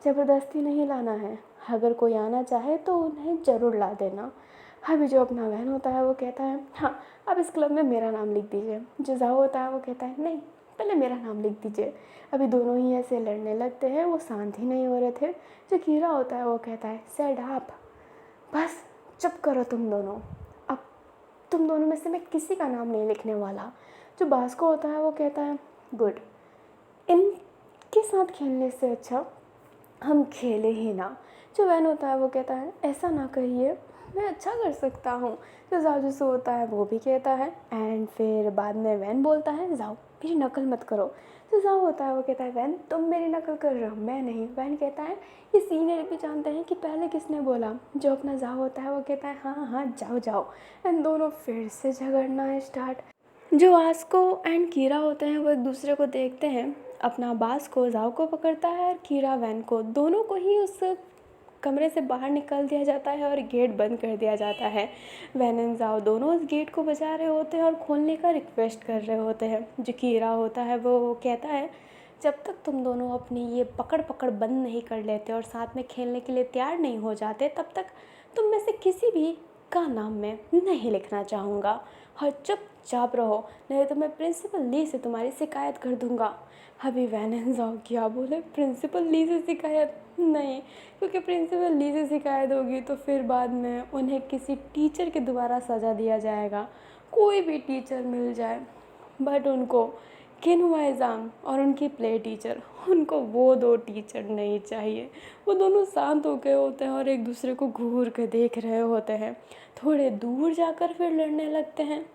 ज़बरदस्ती नहीं लाना है, अगर कोई आना चाहे तो उन्हें ज़रूर ला देना। अभी जो अपना वैन होता है वो कहता है हाँ अब इस क्लब में मेरा नाम लिख दीजिए। जो जाओ होता है वो कहता है नहीं पहले मेरा नाम लिख दीजिए। अभी दोनों ही ऐसे लड़ने लगते हैं, वो शांत ही नहीं हो रहे थे। जो कीरा होता है वो कहता है सेड आप बस चुप करो तुम दोनों, अब तुम दोनों में से मैं किसी का नाम नहीं लिखने वाला। जो बास्को होता है वो कहता है गुड, इनके साथ खेलने से अच्छा हम खेले ही ना। जो वैन होता है वो कहता है ऐसा ना कहिए, मैं अच्छा कर सकता हूँ। जो जाजूसू होता है वो भी कहता है। एंड फिर बाद में वैन बोलता है जाओ मेरी नकल मत करो। जो जाओ होता है वो कहता है वैन तुम मेरी नकल कर रहे हो, मैं नहीं। वैन कहता है ये सीनियर भी जानते हैं कि पहले किसने बोला। जो अपना जाओ होता है वो कहता है हाँ हाँ जाओ जाओ। एंड दोनों फिर से झगड़ना स्टार्ट। जो आस्को एंड कीरा होते हैं वो एक दूसरे को देखते हैं। अपना बास्को जाओ को पकड़ता है और कीरा वैन को, दोनों को ही उस कमरे से बाहर निकाल दिया जाता है और गेट बंद कर दिया जाता है। वैन एंड जाओ दोनों उस गेट को बजा रहे होते हैं और खोलने का रिक्वेस्ट कर रहे होते हैं। जो कीरा होता है वो कहता है, जब तक तुम दोनों अपनी ये पकड़ पकड़ बंद नहीं कर लेते और साथ में खेलने के लिए तैयार नहीं हो जाते, तब तक तुम में से किसी भी का नाम मैं नहीं लिखना चाहूँगा और चुपचाप रहो, नहीं तो मैं प्रिंसिपल ली से तुम्हारी शिकायत कर दूँगा। अभी वैन एंड जाओ क्या बोले, प्रिंसिपल ली से शिकायत नहीं, क्योंकि प्रिंसिपल ली से शिकायत होगी तो फिर बाद में उन्हें किसी टीचर के द्वारा सज़ा दिया जाएगा। कोई भी टीचर मिल जाए, बट उनको किन्हुआज़ांग और उनकी प्ले टीचर, उनको वो दो टीचर नहीं चाहिए। वो दोनों शांत हो गए होते हैं और एक दूसरे को घूर के देख रहे होते हैं। थोड़े दूर जाकर फिर लड़ने लगते हैं,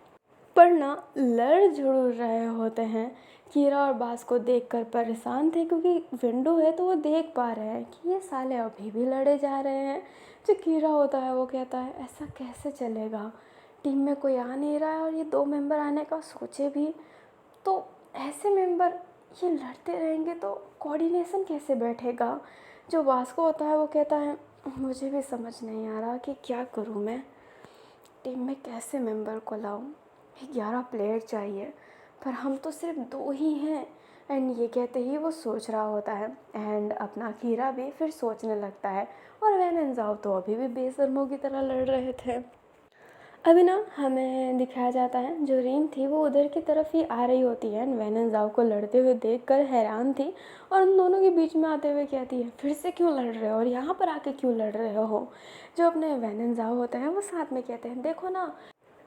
पर ना लड़ जरूर रहे होते हैं। कीरा और बास को देखकर परेशान थे, क्योंकि विंडो है तो वो देख पा रहे हैं कि ये साले अभी भी लड़े जा रहे हैं। जो कीरा होता है वो कहता है, ऐसा कैसे चलेगा, टीम में कोई आ नहीं रहा है और ये 2 मेंबर आने का सोचे भी तो ऐसे मेंबर ये लड़ते रहेंगे तो कोऑर्डिनेशन कैसे बैठेगा। जो वास्को होता है वो कहता है, मुझे भी समझ नहीं आ रहा कि क्या करूँ मैं, टीम में कैसे मेंबर को लाऊं, 11 प्लेयर चाहिए पर हम तो सिर्फ 2 ही हैं। एंड ये कहते ही वो सोच रहा होता है एंड अपना कीरा भी फिर सोचने लगता है। और वैन एंड जाओ तो अभी भी बेशर्मों की तरह लड़ रहे थे। अभी ना हमें दिखाया जाता है, जो रीम थी वो उधर की तरफ ही आ रही होती है। वैन एंड जाओ को लड़ते हुए देखकर हैरान थी और उन दोनों के बीच में आते हुए कहती है, फिर से क्यों लड़ रहे हो और यहाँ पर आके क्यों लड़ रहे हो। जो अपने वैन एंड जाओ होते हैं वो साथ में कहते हैं, देखो ना,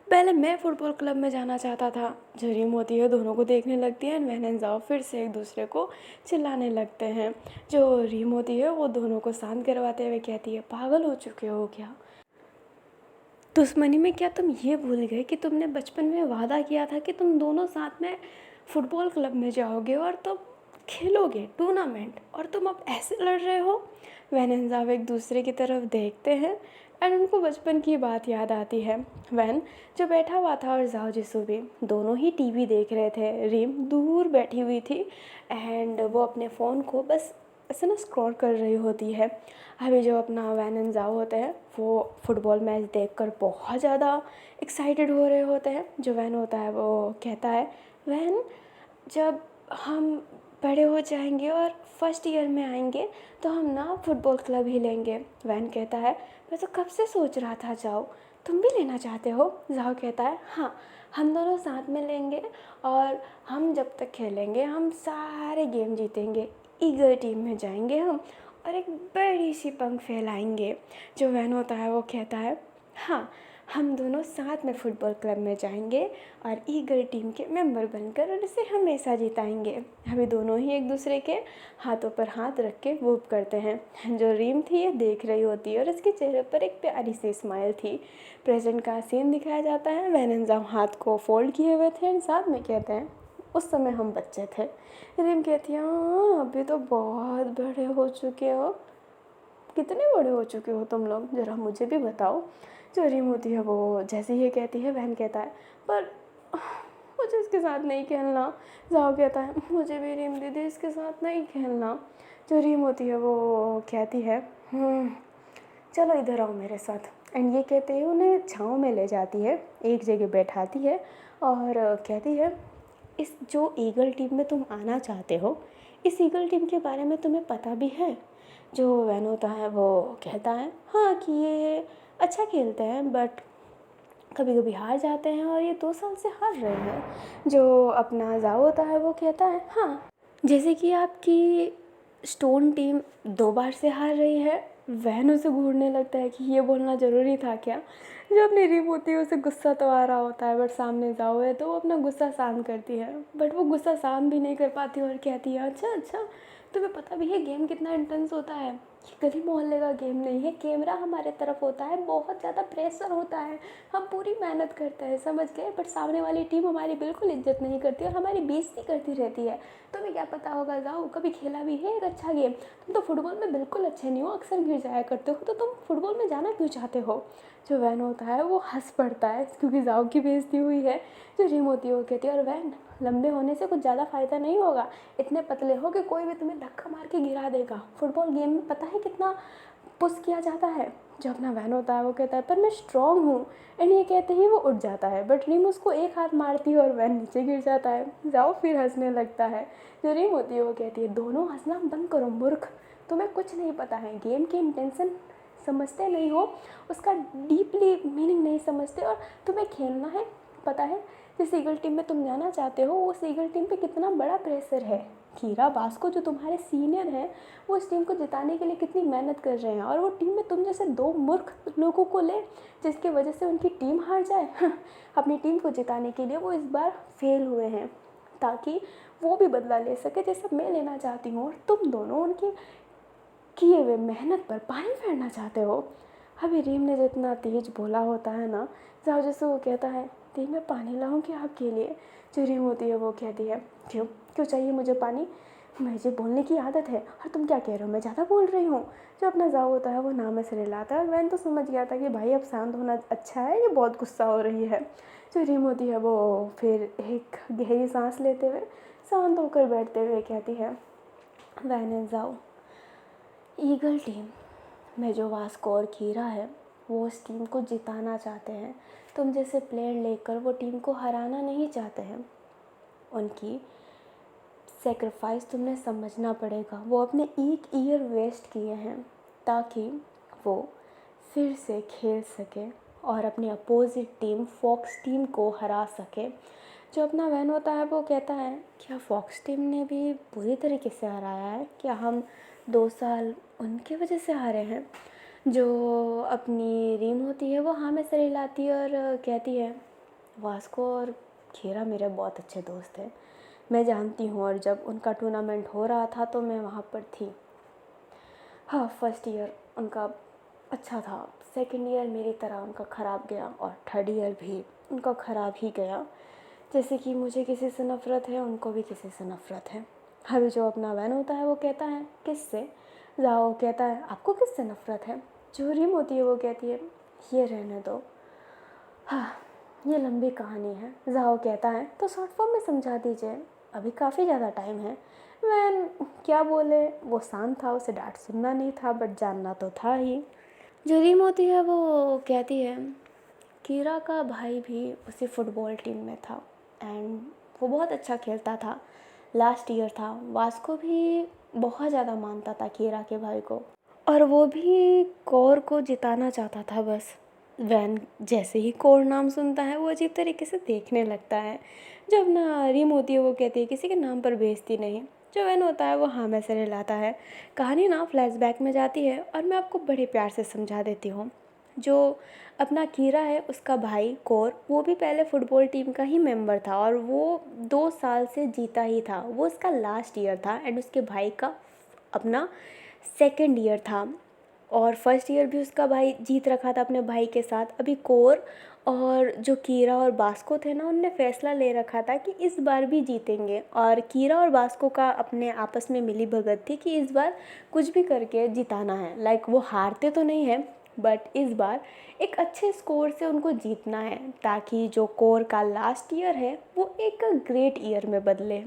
पहले मैं फ़ुटबॉल क्लब में जाना चाहता था। जो रीम होती है दोनों को देखने लगती है। वैन एंड जाओ फिर से एक दूसरे को चिल्लाने लगते हैं। जो रीम होती है वो दोनों को शांत करवाते हुए कहती है, पागल हो चुके हो क्या, दुश्मनी में क्या तुम ये भूल गए कि तुमने बचपन में वादा किया था कि तुम दोनों साथ में फ़ुटबॉल क्लब में जाओगे और तुम खेलोगे टूर्नामेंट, और तुम अब ऐसे लड़ रहे हो। वैन एंड जाओ एक दूसरे की तरफ देखते हैं एंड उनको बचपन की बात याद आती है। वैन जो बैठा हुआ था और जाओ जिसू भी दोनों ही टीवी देख रहे थे। रीम दूर बैठी हुई थी एंड वो अपने फ़ोन को बस ऐसे ना स्क्रॉल कर रही होती है। अभी जो अपना वैन एंड जाओ होते हैं वो फुटबॉल मैच देखकर बहुत ज़्यादा एक्साइटेड हो रहे होते हैं। जो वैन होता है वो कहता है, वैन जब हम बड़े हो जाएंगे और फर्स्ट ईयर में आएंगे तो हम ना फुटबॉल क्लब ही लेंगे। वैन कहता है, मैं तो कब से सोच रहा था, जाओ तुम भी लेना चाहते हो। जाओ कहता है, हाँ हम दोनों साथ में लेंगे और हम जब तक खेलेंगे हम सारे गेम जीतेंगे, ईगल टीम में जाएंगे हम और एक बड़ी सी पंख फैलाएंगे। जो वैन होता है वो कहता है, हाँ हम दोनों साथ में फ़ुटबॉल क्लब में जाएंगे और ईगल टीम के मेंबर बनकर और इसे हमेशा जिताएंगे। अभी दोनों ही एक दूसरे के हाथों पर हाथ रख के वूप करते हैं। जो रीम थी ये देख रही होती है और इसके चेहरे पर एक प्यारी सी स्माइल थी। प्रेजेंट का सीन दिखाया जाता है। वैन एंड जाओ हाथ को फोल्ड किए हुए थे और साथ में कहते हैं, उस समय हम बच्चे थे। रीम कहती है, हाँ अभी तो बहुत बड़े हो चुके हो। कितने बड़े हो चुके हो तुम लोग, ज़रा मुझे भी बताओ। जो रीम होती है वो जैसे ही कहती है, वैन कहता है, पर मुझे इसके साथ नहीं खेलना। जाओ कहता है, मुझे भी रीम दीदी इसके साथ नहीं खेलना। जो रीम होती है वो कहती है, चलो इधर आओ मेरे साथ। एंड ये कहते ही उन्हें छाँव में ले जाती है, एक जगह बैठाती है और कहती है, इस जो ईगल टीम में तुम आना चाहते हो, इस ईगल टीम के बारे में तुम्हें पता भी है। जो वैन होता है वो कहता है, हाँ कि ये अच्छा खेलते हैं बट कभी कभी हार जाते हैं और ये 2 साल से हार रहे हैं। जो अपना जाओ होता है वो कहता है, हाँ जैसे कि आपकी स्टोन टीम 2 बार से हार रही है। वैन उसे घूरने लगता है कि ये बोलना ज़रूरी था क्या। जो अपनी रीम होती है उसे गुस्सा तो आ रहा होता है, बट सामने जाओ है तो वो अपना गुस्सा शांत करती है, बट वो गुस्सा शांत भी नहीं कर पाती और कहती है, अच्छा तुम्हें पता भी है गेम कितना इंटेंस होता है। ये गली मोहल्ले का गेम नहीं है, कैमरा हमारे तरफ होता है, बहुत ज़्यादा प्रेशर होता है, हम पूरी मेहनत करते हैं, समझ गए, बट सामने वाली टीम हमारी बिल्कुल इज्जत नहीं करती और हमारी बेइज्जती करती रहती है। तुम्हें क्या पता होगा जाओ, कभी खेला भी है एक अच्छा गेम, तुम तो फुटबॉल में बिल्कुल अच्छे नहीं हो, अक्सर गिर जाया करते हो, तो तुम फुटबॉल में जाना क्यों चाहते हो। जो वैन होता है वो हंस पड़ता है क्योंकि जाओ की बेइज्जती हुई है। जो रिम होती है वो कहती है और वैन लंबे होने से कुछ ज़्यादा फ़ायदा नहीं होगा, इतने पतले हो कि कोई भी तुम्हें धक्का मार के गिरा देगा। फुटबॉल गेम में पता है कितना पुश किया जाता है। जो अपना वैन होता है वो कहता है पर मैं स्ट्रॉन्ग हूँ, एंड ये कहते ही वो उठ जाता है, बट रिम उसको एक हाथ मारती है और वैन नीचे गिर जाता है। जाओ फिर हंसने लगता है। जो रिम होती है वो कहती है दोनों हंसना बंद करो मूर्ख, तुम्हें कुछ नहीं पता है, गेम की इंटेंशन समझते नहीं हो, उसका डीपली मीनिंग नहीं समझते, और तुम्हें खेलना है पता है जिस ईगल टीम में तुम जाना चाहते हो उस ईगल टीम पे कितना बड़ा प्रेशर है। कीरा वास्को जो तुम्हारे सीनियर हैं वो इस टीम को जिताने के लिए कितनी मेहनत कर रहे हैं, और वो टीम में तुम जैसे दो मूर्ख लोगों को ले जिसकी वजह से उनकी टीम हार जाए। अपनी टीम को जिताने के लिए वो इस बार फेल हुए हैं ताकि वो भी बदला ले सके जैसे मैं लेना चाहती हूँ, और तुम दोनों उनकी किए हुए मेहनत पर पानी फेरना चाहते हो। अभी रीम ने जितना तेज बोला होता है ना, जाओ जैसे वो कहता है दी मैं पानी लाऊंगी आपके लिए। जो रीम होती है वो कहती है क्यों क्यों चाहिए मुझे पानी, मुझे बोलने की आदत है, और तुम क्या कह रहे हो मैं ज़्यादा बोल रही हूँ। जो अपना जाओ होता है वो नाम से रिलाता है, और वैन तो समझ गया था कि भाई अब शांत होना अच्छा है, ये बहुत गुस्सा हो रही है। जो रीम होती है वो फिर एक गहरी सांस लेते हुए शांत होकर बैठते हुए कहती है वैन जाओ ईगल टीम में जो वास्को और कीरा है वो उस टीम को जिताना चाहते हैं, तुम जैसे प्लेयर लेकर वो टीम को हराना नहीं चाहते हैं। उनकी सेक्रीफाइस तुमने समझना पड़ेगा, वो अपने एक ईयर वेस्ट किए हैं ताकि वो फिर से खेल सके और अपनी अपोजिट टीम फॉक्स टीम को हरा सके। जो अपना वैन होता है वो कहता है क्या फॉक्स टीम ने भी बुरी तरीके से हराया है, क्या हम 2 साल उनकी वजह से हारे हैं। जो अपनी रीम होती है वो हाँ में सर हिलाती है और कहती है वास्को और खीरा मेरे बहुत अच्छे दोस्त हैं, मैं जानती हूँ, और जब उनका टूर्नामेंट हो रहा था तो मैं वहाँ पर थी। हाँ फर्स्ट ईयर उनका अच्छा था, सेकंड ईयर मेरी तरह उनका ख़राब गया, और थर्ड ईयर भी उनका ख़राब ही गया। जैसे कि मुझे किसी से नफ़रत है उनको भी किसी से नफ़रत है। अभी जो अपना वैन होता है वो कहता है किससे। जाओ कहता है आपको किससे नफ़रत है। जो रिम होती है वो कहती है ये रहने दो, हाँ ये लंबी कहानी है। जाओ कहता है तो शॉर्ट फॉर्म में समझा दीजिए, अभी काफ़ी ज़्यादा टाइम है। वैन क्या बोले, वो शांत था, उसे डांट सुनना नहीं था बट जानना तो था ही। जो रिम होती है वो कहती है कीरा का भाई भी उसी फुटबॉल टीम में था एंड वो बहुत अच्छा खेलता था, लास्ट ईयर था। वास्को भी बहुत ज़्यादा मानता था कीरा के भाई को, और वो भी कोर को जिताना चाहता था बस। वैन जैसे ही कोर नाम सुनता है वो अजीब तरीके से देखने लगता है। जब ना रीम होती है वो कहती है किसी के नाम पर बेइज्जती नहीं। जो वैन होता है वो हाँ में से रिलाता है। कहानी ना फ्लैशबैक में जाती है और मैं आपको बड़े प्यार से समझा देती हूँ। जो अपना कीरा है उसका भाई कोर वो भी पहले फुटबॉल टीम का ही मेंबर था और वो 2 साल से जीता ही था, वो उसका लास्ट ईयर था एंड उसके भाई का अपना सेकंड ईयर था, और फर्स्ट ईयर भी उसका भाई जीत रखा था अपने भाई के साथ। अभी कोर और जो कीरा और बास्को थे ना उनने फैसला ले रखा था कि इस बार भी जीतेंगे, और कीरा और बास्को का अपने आपस में मिली भगत थी कि इस बार कुछ भी करके जिताना है। लाइक वो हारते तो नहीं हैं बट इस बार एक अच्छे स्कोर से उनको जीतना है ताकि जो कोर का लास्ट ईयर है वो एक ग्रेट ईयर में बदले।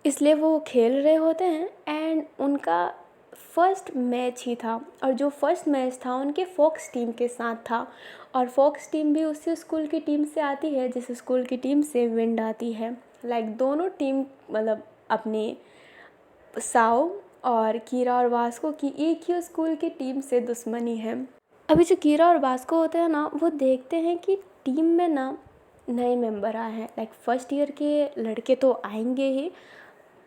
इसलिए वो खेल रहे होते हैं एंड उनका फर्स्ट मैच ही था, और जो फर्स्ट मैच था उनके फॉक्स टीम के साथ था, और फॉक्स टीम भी उसी स्कूल की टीम से आती है जिस स्कूल की टीम से विंड आती है। लाइक दोनों टीम मतलब अपनी साओ और कीरा और वास्को की एक ही स्कूल की टीम से दुश्मनी है। अभी जो कीरा और वास्को होते हैं ना वो देखते हैं कि टीम में ना नए मेंबर आए हैं। लाइक फर्स्ट ईयर के लड़के तो आएंगे ही,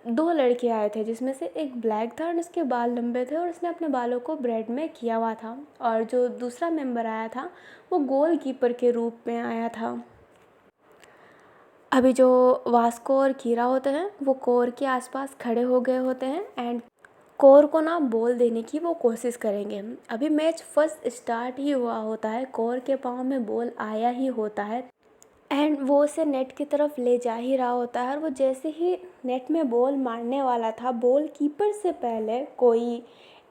2 लड़के आए थे जिसमें से एक ब्लैक था और उसके बाल लंबे थे और उसने अपने बालों को ब्रेड में किया हुआ था, और जो दूसरा मेंबर आया था वो गोल कीपर के रूप में आया था। अभी जो वास्को और कीरा होते हैं वो कोर के आसपास खड़े हो गए होते हैं एंड कोर को ना बॉल देने की वो कोशिश करेंगे। अभी मैच फर्स्ट स्टार्ट ही हुआ होता है, कोर के पाँव में बॉल आया ही होता है एंड वो उसे नेट की तरफ ले जा ही रहा होता है। और वो जैसे ही नेट में बॉल मारने वाला था, बॉल कीपर से पहले कोई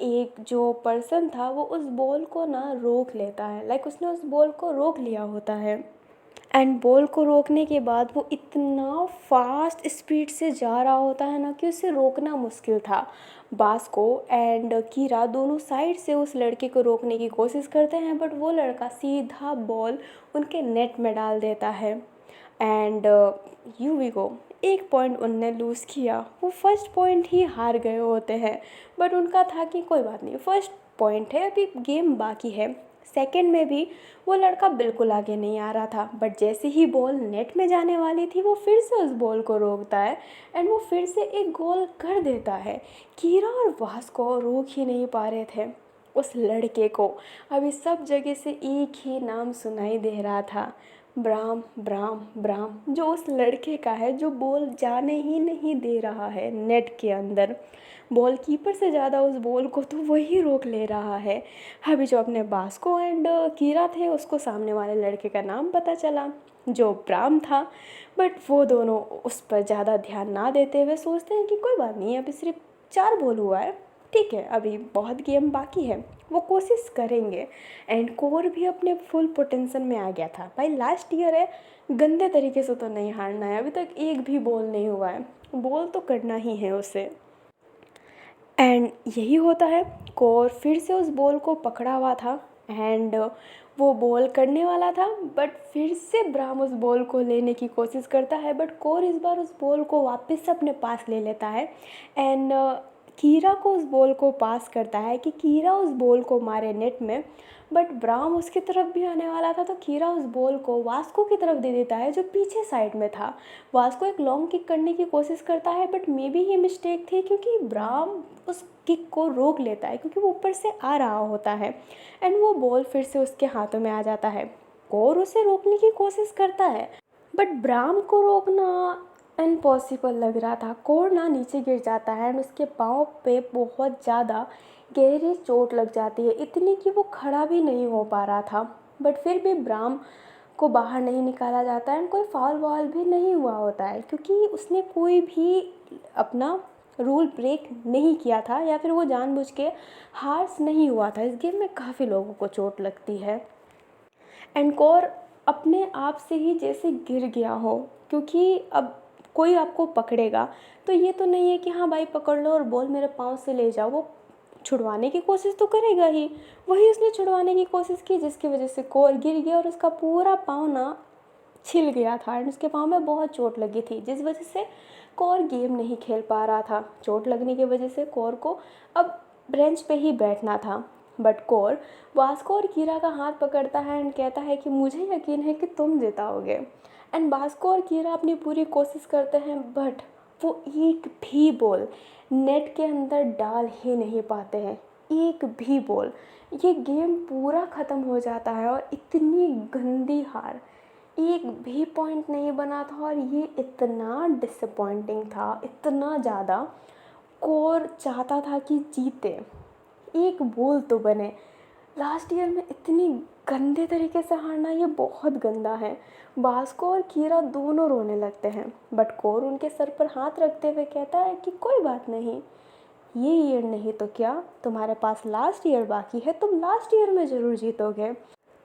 एक जो पर्सन था वो उस बॉल को ना रोक लेता है। लाइक उसने उस बॉल को रोक लिया होता है एंड बॉल को रोकने के बाद वो इतना फास्ट स्पीड से जा रहा होता है ना कि उसे रोकना मुश्किल था। बास्को एंड कीरा दोनों साइड से उस लड़के को रोकने की कोशिश करते हैं, बट वो लड़का सीधा बॉल उनके नेट में डाल देता है and you we go. 1 point उनने लूज़ किया। वो फर्स्ट पॉइंट ही हार गए होते हैं, बट उनका था कि कोई बात नहीं, फर्स्ट पॉइंट है, अभी गेम बाकी है। सेकंड में भी वो लड़का बिल्कुल आगे नहीं आ रहा था, बट जैसे ही बॉल नेट में जाने वाली थी वो फिर से उस बॉल को रोकता है एंड वो फिर से एक गोल कर देता है। कीरा और वास्को रोक ही नहीं पा रहे थे उस लड़के को। अभी सब जगह से एक ही नाम सुनाई दे रहा था, ब्राम ब्राम ब्राम, जो उस लड़के का है जो बॉल जाने ही नहीं दे रहा है नेट के अंदर। बॉल कीपर से ज़्यादा उस बॉल को तो वही रोक ले रहा है। अभी जो अपने बास्को एंड कीरा थे उसको सामने वाले लड़के का नाम पता चला जो ब्राम था, बट वो दोनों उस पर ज़्यादा ध्यान ना देते हुए सोचते हैं कि कोई बात नहीं, अभी सिर्फ 4 बॉल हुआ है, ठीक है, अभी बहुत गेम बाकी है, वो कोशिश करेंगे। एंड कोर भी अपने फुल पोटेंशियल में आ गया था। भाई लास्ट ईयर है, गंदे तरीके से तो नहीं हारना है, अभी तक एक भी बॉल नहीं हुआ है, बॉल तो करना ही है उसे। एंड यही होता है, कोर फिर से उस बॉल को पकड़ा हुआ था एंड वो बॉल करने वाला था, बट फिर से ब्राम उस बॉल को लेने की कोशिश करता है, बट कोर इस बार उस बॉल को वापस से अपने पास ले लेता है एंड कीरा को उस बॉल को पास करता है कि कीरा उस बॉल को मारे नेट में। बट ब्राम उसकी तरफ भी आने वाला था तो कीरा उस बॉल को वास्को की तरफ दे देता है जो पीछे साइड में था। वास्को एक लॉन्ग किक करने की कोशिश करता है, बट मे बी ये मिस्टेक थी क्योंकि ब्राम उस किक को रोक लेता है क्योंकि वो ऊपर से आ रहा होता है एंड वो बॉल फिर से उसके हाथों में आ जाता है। कोर उसे रोकने की कोशिश करता है, बट ब्राम को रोकना इम्पॉसिबल लग रहा था। कोर ना नीचे गिर जाता है एंड उसके पाँव पे बहुत ज़्यादा गहरी चोट लग जाती है, इतनी कि वो खड़ा भी नहीं हो पा रहा था। बट फिर भी ब्राम को बाहर नहीं निकाला जाता है एंड कोई फाउल वाल भी नहीं हुआ होता है क्योंकि उसने कोई भी अपना रूल ब्रेक नहीं किया था या फिर वो जानबूझ के हार्स नहीं हुआ था। इस गेम में काफ़ी लोगों को चोट लगती है एंड कोर अपने आप से ही जैसे गिर गया हो, क्योंकि अब कोई आपको पकड़ेगा तो ये तो नहीं है कि हाँ भाई पकड़ लो और बॉल मेरे पाँव से ले जाओ, वो छुड़वाने की कोशिश तो करेगा ही। वही उसने छुड़वाने की कोशिश की जिसकी वजह से कोर गिर गया और उसका पूरा पाँव ना छिल गया था एंड उसके पाँव में बहुत चोट लगी थी, जिस वजह से कोर गेम नहीं खेल पा रहा था। चोट लगने की वजह से कोर को अब बेंच पे ही बैठना था। बट कोर वास्को और कीरा का हाथ पकड़ता है एंड कहता है कि मुझे यकीन है कि तुम जिताओगे। एंड वास्को और कीरा अपनी पूरी कोशिश करते हैं, बट वो एक भी बॉल नेट के अंदर डाल ही नहीं पाते हैं, एक भी बॉल। ये गेम पूरा ख़त्म हो जाता है और इतनी गंदी हार, एक भी पॉइंट नहीं बना था और ये इतना डिसअपॉइंटिंग था, इतना ज़्यादा। कोर चाहता था कि जीते, एक बॉल तो बने। लास्ट ईयर में इतनी गंदे तरीके से हारना ये बहुत गंदा है। बास्को और कीरा दोनों रोने लगते हैं, बट कोर उनके सर पर हाथ रखते हुए कहता है कि कोई बात नहीं, ये ईयर नहीं तो क्या, तुम्हारे पास लास्ट ईयर बाकी है, तुम लास्ट ईयर में ज़रूर जीतोगे।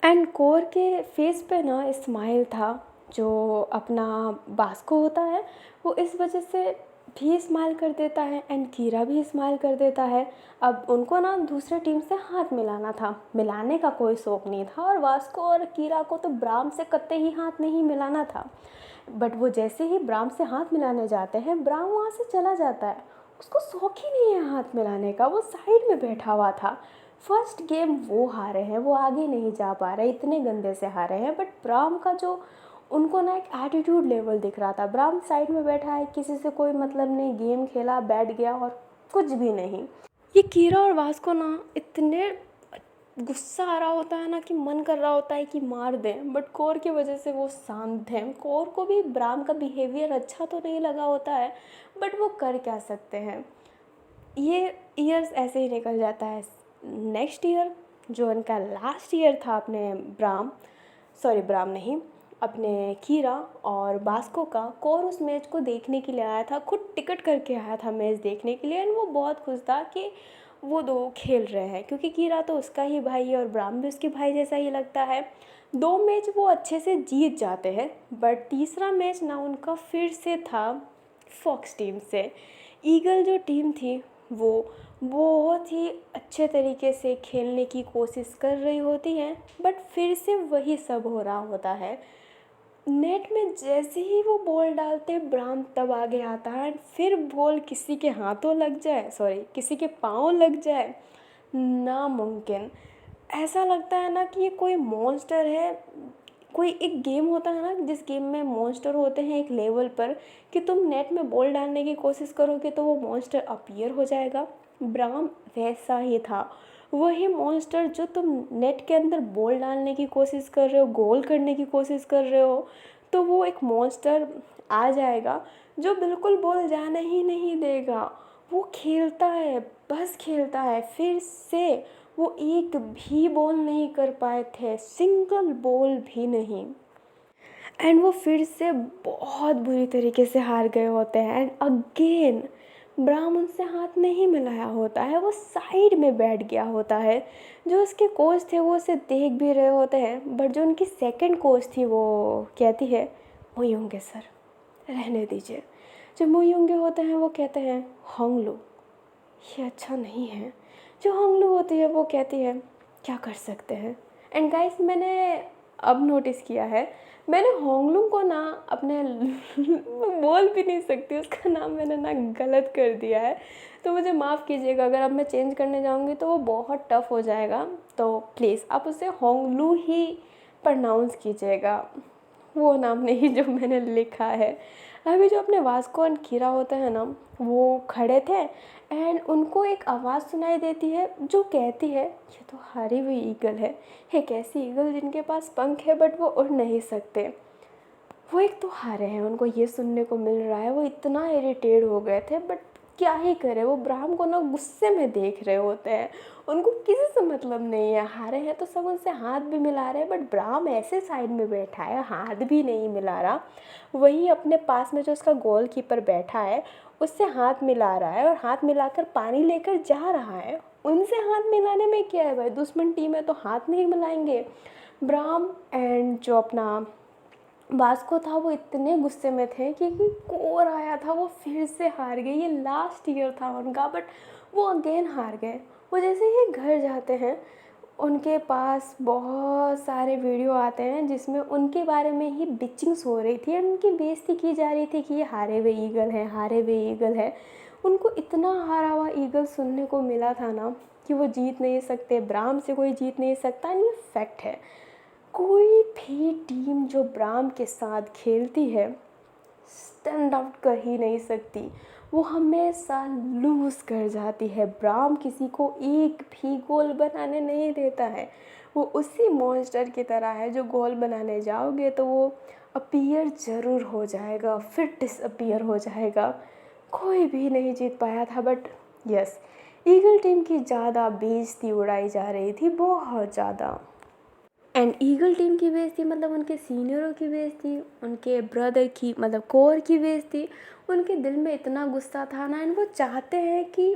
एंड कोर के फेस पे ना स्माइल था जो अपना बास्को होता है वो इस वजह से भी स्माइल कर देता है एंड कीरा भी स्माइल कर देता है। अब उनको ना दूसरे टीम से हाथ मिलाना था, मिलाने का कोई शौक़ नहीं था और वास्को और कीरा को तो ब्राम से कतई ही हाथ नहीं मिलाना था। बट वो जैसे ही ब्राम से हाथ मिलाने जाते हैं, ब्राम वहाँ से चला जाता है, उसको शौक़ ही नहीं है हाथ मिलाने का, वो साइड में बैठा हुआ था। फर्स्ट गेम वो हारे हैं, वो आगे नहीं जा पा रहे, इतने गंदे से हारे हैं। बट ब्राम का जो उनको ना एक एटीट्यूड लेवल दिख रहा था, ब्राम साइड में बैठा है, किसी से कोई मतलब नहीं, गेम खेला बैठ गया और कुछ भी नहीं। ये कीरा और वास्को ना इतने गुस्सा आ रहा होता है ना कि मन कर रहा होता है कि मार दें, बट कोर की वजह से वो शांत हैं। कोर को भी ब्राम का बिहेवियर अच्छा तो नहीं लगा होता है, बट वो कर क्या सकते हैं। ये ईयर्स ऐसे ही निकल जाता है। नेक्स्ट ईयर जो उनका लास्ट ईयर था अपने ब्राम नहीं, अपने कीरा और बास्को का, कौर उस मैच को देखने के लिए आया था, खुद टिकट करके आया था मैच देखने के लिए। एंड वो बहुत खुश था कि वो दो खेल रहे हैं, क्योंकि कीरा तो उसका ही भाई है और ब्राम भी उसके भाई जैसा ही लगता है। 2 मैच वो अच्छे से जीत जाते हैं, बट तीसरा मैच ना उनका फिर से था फॉक्स टीम से। ईगल जो टीम थी वो बहुत ही अच्छे तरीके से खेलने की कोशिश कर रही होती है, बट फिर से वही सब हो रहा होता है। नेट में जैसे ही वो बॉल डालते ब्राम तब आगे आता है, फिर बॉल किसी के हाथों लग जाए, किसी के पाँव लग जाए, नामुमकिन। ऐसा लगता है ना कि ये कोई मॉन्स्टर है। कोई एक गेम होता है ना जिस गेम में मॉन्स्टर होते हैं एक लेवल पर, कि तुम नेट में बॉल डालने की कोशिश करोगे तो वो मॉन्स्टर अपीयर हो जाएगा। ब्राम वैसा ही था, वही मॉन्स्टर जो तुम नेट के अंदर बॉल डालने की कोशिश कर रहे हो, गोल करने की कोशिश कर रहे हो, तो वो एक मॉन्स्टर आ जाएगा जो बिल्कुल बॉल जाने ही नहीं देगा। वो खेलता है, बस खेलता है। फिर से वो एक भी बॉल नहीं कर पाए थे, सिंगल बॉल भी नहीं। एंड वो फिर से बहुत बुरी तरीके से हार गए होते हैं। एंड अगेन ब्राम उनसे हाथ नहीं मिलाया होता है, वो साइड में बैठ गया होता है। जो उसके कोच थे वो उसे देख भी रहे होते हैं, बट जो उनकी सेकंड कोच थी वो कहती है मोयोंगे सर, रहने दीजिए। जो मोयोंगे होते हैं वो कहते हैं होंगलू, ये अच्छा नहीं है। जो होंगलू होती है वो कहती है क्या कर सकते हैं। एंड गाइस, मैंने अब नोटिस किया है, मैंने होंगलू को ना अपने बोल भी नहीं सकती, उसका नाम मैंने ना गलत कर दिया है, तो मुझे माफ़ कीजिएगा। अगर अब मैं चेंज करने जाऊँगी तो वो बहुत टफ़ हो जाएगा, तो प्लीज़ आप उसे होंगलू ही प्रनाउंस कीजिएगा, वो नाम नहीं जो मैंने लिखा है। अभी जो अपने वास्को एंड कीरा होते हैं ना, वो खड़े थे एंड उनको एक आवाज़ सुनाई देती है जो कहती है ये तो हारी हुई ईगल है। एक ऐसी ईगल जिनके पास पंख है बट वो उड़ नहीं सकते। वो एक तो हारे हैं, उनको ये सुनने को मिल रहा है। वो इतना इरिटेट हो गए थे, बट क्या ही करे, वो ब्राह्म को ना गुस्से में देख रहे होते हैं। उनको किसी से मतलब नहीं है, हारे हैं तो सब उनसे हाथ भी मिला रहे हैं, बट ब्राह्म ऐसे साइड में बैठा है, हाथ भी नहीं मिला रहा। वहीं अपने पास में जो उसका गोल कीपर बैठा है उससे हाथ मिला रहा है और हाथ मिलाकर पानी लेकर जा रहा है। उनसे हाथ मिलाने में क्या है भाई, दुश्मन टीम है तो हाथ नहीं मिलाएंगे। ब्राह्म एंड जो अपना वास्को था वो इतने गुस्से में थे क्योंकि कोर आया था, वो फिर से हार गए। ये लास्ट ईयर था उनका, बट वो अगेन हार गए। वो जैसे ही घर जाते हैं उनके पास बहुत सारे वीडियो आते हैं जिसमें उनके बारे में ही बिचिंग्स हो रही थी और उनकी बेइज्जती की जा रही थी कि ये हारे हुए ईगल है, हारे हुए ईगल है। उनको इतना हारा हुआ ईगल सुनने को मिला था ना कि वो जीत नहीं सकते, ब्राह्म से कोई जीत नहीं सकता। ये फैक्ट है। कोई भी टीम जो ब्राह्म के साथ खेलती है स्टैंड आउट कर ही नहीं सकती, वो हमेशा लूज़ कर जाती है। ब्राह्म किसी को एक भी गोल बनाने नहीं देता है। वो उसी मॉन्स्टर की तरह है जो गोल बनाने जाओगे तो वो अपीयर ज़रूर हो जाएगा, फिर डिसअपीयर हो जाएगा। कोई भी नहीं जीत पाया था, बट यस, ईगल टीम की ज़्यादा बेइज्जती उड़ाई जा रही थी, बहुत ज़्यादा। एंड ईगल टीम की बेइज्जती मतलब उनके सीनियरों की बेइज्जती, उनके ब्रदर की मतलब कोर की बेइज्जती। उनके दिल में इतना गुस्सा था ना, एंड वो चाहते हैं कि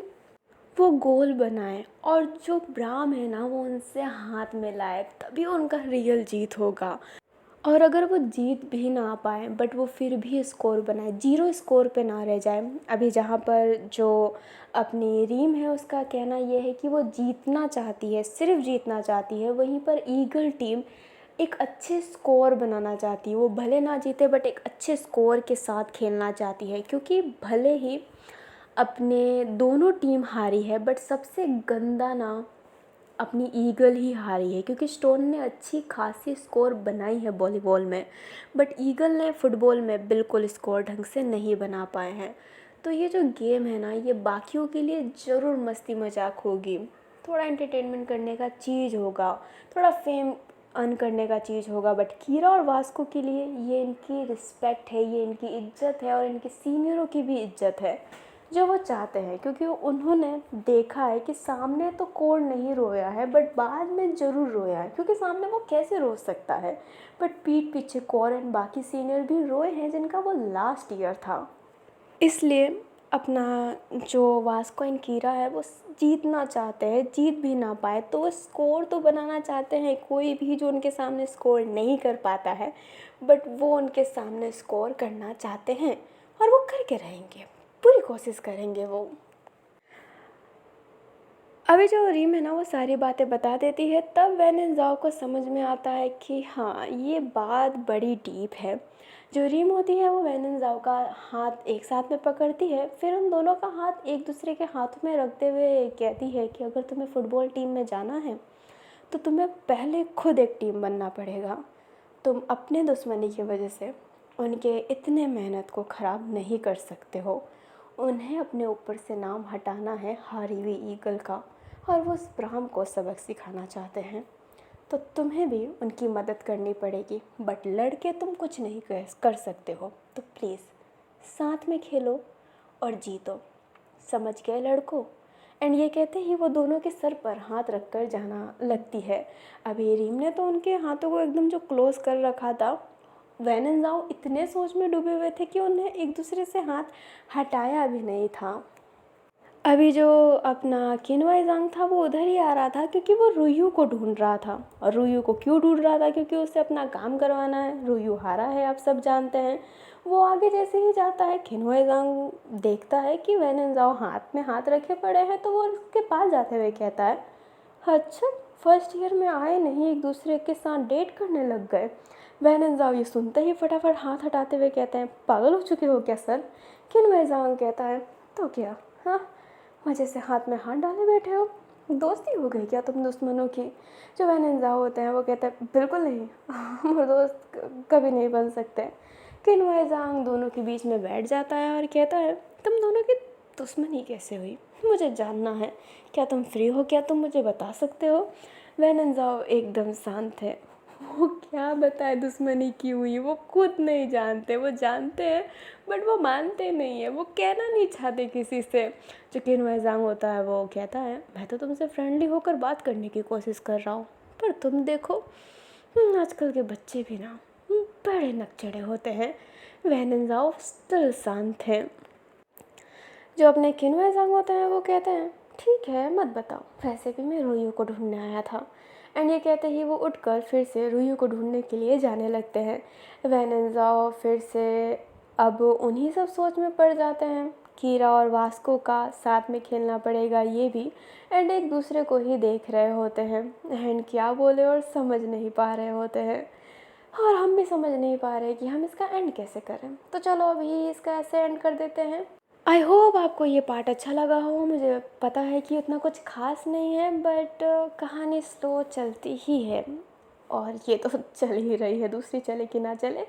वो गोल बनाए और जो ब्राह्म है ना वो उनसे हाथ मिलाए, तभी उनका रियल जीत होगा। और अगर वो जीत भी ना पाए बट वो फिर भी स्कोर बनाए, 0 स्कोर पे ना रह जाए। अभी जहाँ पर जो अपनी रीम है उसका कहना ये है कि वो जीतना चाहती है, सिर्फ जीतना चाहती है। वहीं पर ईगल टीम एक अच्छे स्कोर बनाना चाहती है, वो भले ना जीते बट एक अच्छे स्कोर के साथ खेलना चाहती है। क्योंकि भले ही अपने दोनों टीम हारी है बट सबसे गंदा ना अपनी ईगल ही हारी है, क्योंकि स्टोन ने अच्छी खासी स्कोर बनाई है वॉलीबॉल में, बट ईगल ने फुटबॉल में बिल्कुल स्कोर ढंग से नहीं बना पाए हैं। तो ये जो गेम है ना, ये बाकियों के लिए ज़रूर मस्ती मजाक होगी, थोड़ा एंटरटेनमेंट करने का चीज़ होगा, थोड़ा फेम अर्न करने का चीज़ होगा, बट कीरा और वास्को के लिए ये इनकी रिस्पेक्ट है, ये इनकी इज्जत है और इनके सीनियरों की भी इज्जत है। जो वो चाहते हैं, क्योंकि उन्होंने देखा है कि सामने तो कोड नहीं रोया है बट बाद में ज़रूर रोया है, क्योंकि सामने वो कैसे रो सकता है, बट पीठ पीछे कौर एंड बाकी सीनियर भी रोए हैं जिनका वो लास्ट ईयर था। इसलिए अपना जो वास्को एंड कीरा है वो जीतना चाहते हैं, जीत भी ना पाए तो वो स्कोर तो बनाना चाहते हैं, कोई भी जो उनके सामने स्कोर नहीं कर पाता है बट वो उनके सामने स्कोर करना चाहते हैं और वो करके रहेंगे, पूरी कोशिश करेंगे वो। अभी जो रीम है ना वो सारी बातें बता देती है, तब वैन एंड ज़ाओ को समझ में आता है कि हाँ ये बात बड़ी डीप है। जो रीम होती है वो वैन एंड ज़ाओ का हाथ एक साथ में पकड़ती है, फिर उन दोनों का हाथ एक दूसरे के हाथों में रखते हुए कहती है कि अगर तुम्हें फ़ुटबॉल टीम में जाना है तो तुम्हें पहले खुद एक टीम बनना पड़ेगा। तुम अपने दुश्मनी की वजह से उनके इतने मेहनत को ख़राब नहीं कर सकते हो। उन्हें अपने ऊपर से नाम हटाना है हारी हुई ईगल का, और वो उस ब्राह्म को सबक सिखाना चाहते हैं। तो तुम्हें भी उनकी मदद करनी पड़ेगी, बट लड़के तुम कुछ नहीं कर सकते हो, तो प्लीज़ साथ में खेलो और जीतो। समझ गए लड़कों? एंड ये कहते ही वो दोनों के सर पर हाथ रख कर जाना लगती है। अभी रीम ने तो उनके हाथों को एकदम जो क्लोज कर रखा था, वैन एंड ज़ाओ इतने सोच में डूबे हुए थे कि उन्हें एक दूसरे से हाथ हटाया भी नहीं था। अभी जो अपना किनवाई ज़ांग था वो उधर ही आ रहा था, क्योंकि वो रुयू को ढूंढ रहा था। और रुयू को क्यों ढूंढ रहा था? क्योंकि उसे अपना काम करवाना है। रुयू हारा है, आप सब जानते हैं। वो आगे जैसे ही जाता है, किनवाई ज़ांग देखता है कि वैन एंड ज़ाओ हाथ में हाथ रखे पड़े हैं, तो वो उसके पास जाते हुए कहता है, अच्छा फर्स्ट ईयर में आए नहीं, एक दूसरे के साथ डेट करने लग गए। वैन एंड ज़ाओ ये सुनते ही फटाफट हाथ हटाते हुए कहते हैं, पागल हो चुके हो क्या सर? किनवाई ज़ांग कहता है, तो क्या, हाँ मज़े से हाथ में हाथ डाले बैठे हो, दोस्ती हो गई क्या तुम दुश्मनों की? जो वैन एंड ज़ाओ होते हैं वो कहते हैं, बिल्कुल नहीं, हम दोस्त कभी नहीं बन सकते। किनवाई ज़ांग दोनों के बीच में बैठ जाता है और कहता है, तुम दोनों की दुश्मनी कैसे हुई, मुझे जानना है। क्या तुम फ्री हो? क्या तुम मुझे बता सकते हो? वैन एंड ज़ाओ एकदम शांत है। वो क्या बताए दुश्मनी की हुई, वो खुद नहीं जानते। वो जानते हैं बट वो मानते नहीं है, वो कहना नहीं चाहते किसी से। जो किनवाई ज़ांग होता है वो कहता है, मैं तो तुमसे फ्रेंडली होकर बात करने की कोशिश कर रहा हूँ, पर तुम देखो आजकल के बच्चे भी ना बड़े नकचड़े होते हैं। वैन एंड ज़ाओ स्टिल शांत हैं। जो अपने किनवाई ज़ांग होते हैं वो कहते हैं, ठीक है मत बताओ, वैसे भी मैं रुयू को ढूंढने आया था। एंड ये कहते ही वो उठकर फिर से रुयू को ढूंढने के लिए जाने लगते हैं। वैन एंड ज़ाओ फिर से अब उन्हीं सब सोच में पड़ जाते हैं। कीरा और वास्को का साथ में खेलना पड़ेगा ये भी, एंड एक दूसरे को ही देख रहे होते हैं एंड क्या बोले और समझ नहीं पा रहे होते हैं। और हम भी समझ नहीं पा रहे कि हम इसका एंड कैसे करें। तो चलो अभी इसका ऐसे एंड कर देते हैं। आई होप आपको ये पार्ट अच्छा लगा हो। मुझे पता है कि उतना कुछ खास नहीं है बट कहानी स्लो चलती ही है, और ये तो चल ही रही है, दूसरी चले कि ना चले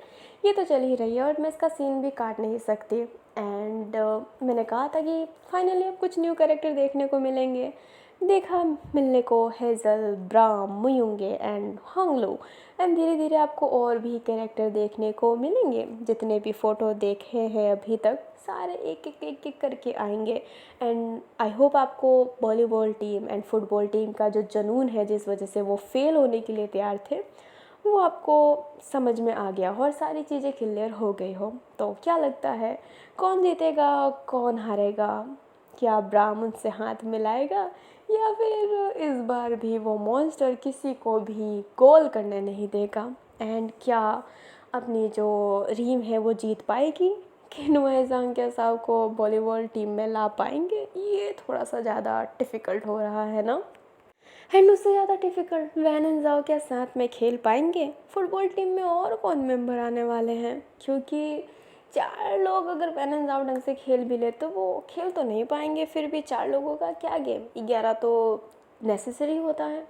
ये तो चल ही रही है, और मैं इसका सीन भी काट नहीं सकती। एंड मैंने कहा था कि फाइनली अब कुछ न्यू कैरेक्टर देखने को मिलेंगे। देखा मिलने को Hazel, Bram, मुयुंगे and Hanglu. And धीरे धीरे आपको और भी कैरेक्टर देखने को मिलेंगे। जितने भी फ़ोटो देखे हैं अभी तक सारे एक एक करके आएंगे। एंड आई होप आपको volleyball team and football team का जो जुनून है, जिस वजह से वो फेल होने के लिए तैयार थे, वो आपको समझ में आ गया हो और सारी चीज़ें क्लियर हो गई हो। तो क्या लगता है कौन जीतेगा, कौन हारेगा? क्या ब्राह्मण से हाथ मिलाएगा, या फिर इस बार भी वो मॉन्स्टर किसी को भी गोल करने नहीं देगा? एंड क्या अपनी जो रीम है वो जीत पाएगी? किनवाई ज़ांग के साहब को वॉलीबॉल टीम में ला पाएंगे? ये थोड़ा सा ज़्यादा डिफ़िकल्ट हो रहा है ना। एंड उससे ज़्यादा डिफ़िकल्ट, वैन एंड ज़ाओ क्या साथ में खेल पाएंगे? फुटबॉल टीम में और कौन मेंबर आने वाले हैं? क्योंकि 4 लोग अगर वैन एंड ज़ाओ ढंग से खेल भी ले तो वो खेल तो नहीं पाएंगे। फिर भी 4 लोगों का क्या गेम, 11 तो नेसेसरी होता है।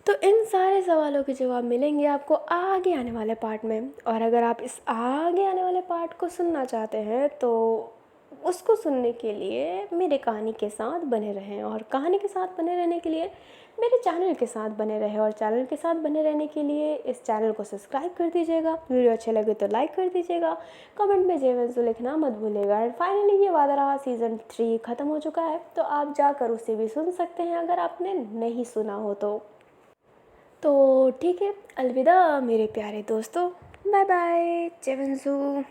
तो इन सारे सवालों के जवाब मिलेंगे आपको आगे आने वाले पार्ट में। और अगर आप इस आगे आने वाले पार्ट को सुनना चाहते हैं तो उसको सुनने के लिए मेरे कहानी के साथ बने रहें। और कहानी के साथ बने रहने के लिए मेरे चैनल के साथ बने रहे, और चैनल के साथ बने रहने के लिए इस चैनल को सब्सक्राइब कर दीजिएगा। वीडियो अच्छे लगे तो लाइक कर दीजिएगा, कमेंट में जय वंशु लिखना मत भूलिएगा। एंड फाइनली ये वादा रहा, सीज़न 3 ख़त्म हो चुका है, तो आप जाकर उसे भी सुन सकते हैं अगर आपने नहीं सुना हो तो ठीक है, अलविदा मेरे प्यारे दोस्तों, बाय बाय, जय वंशु।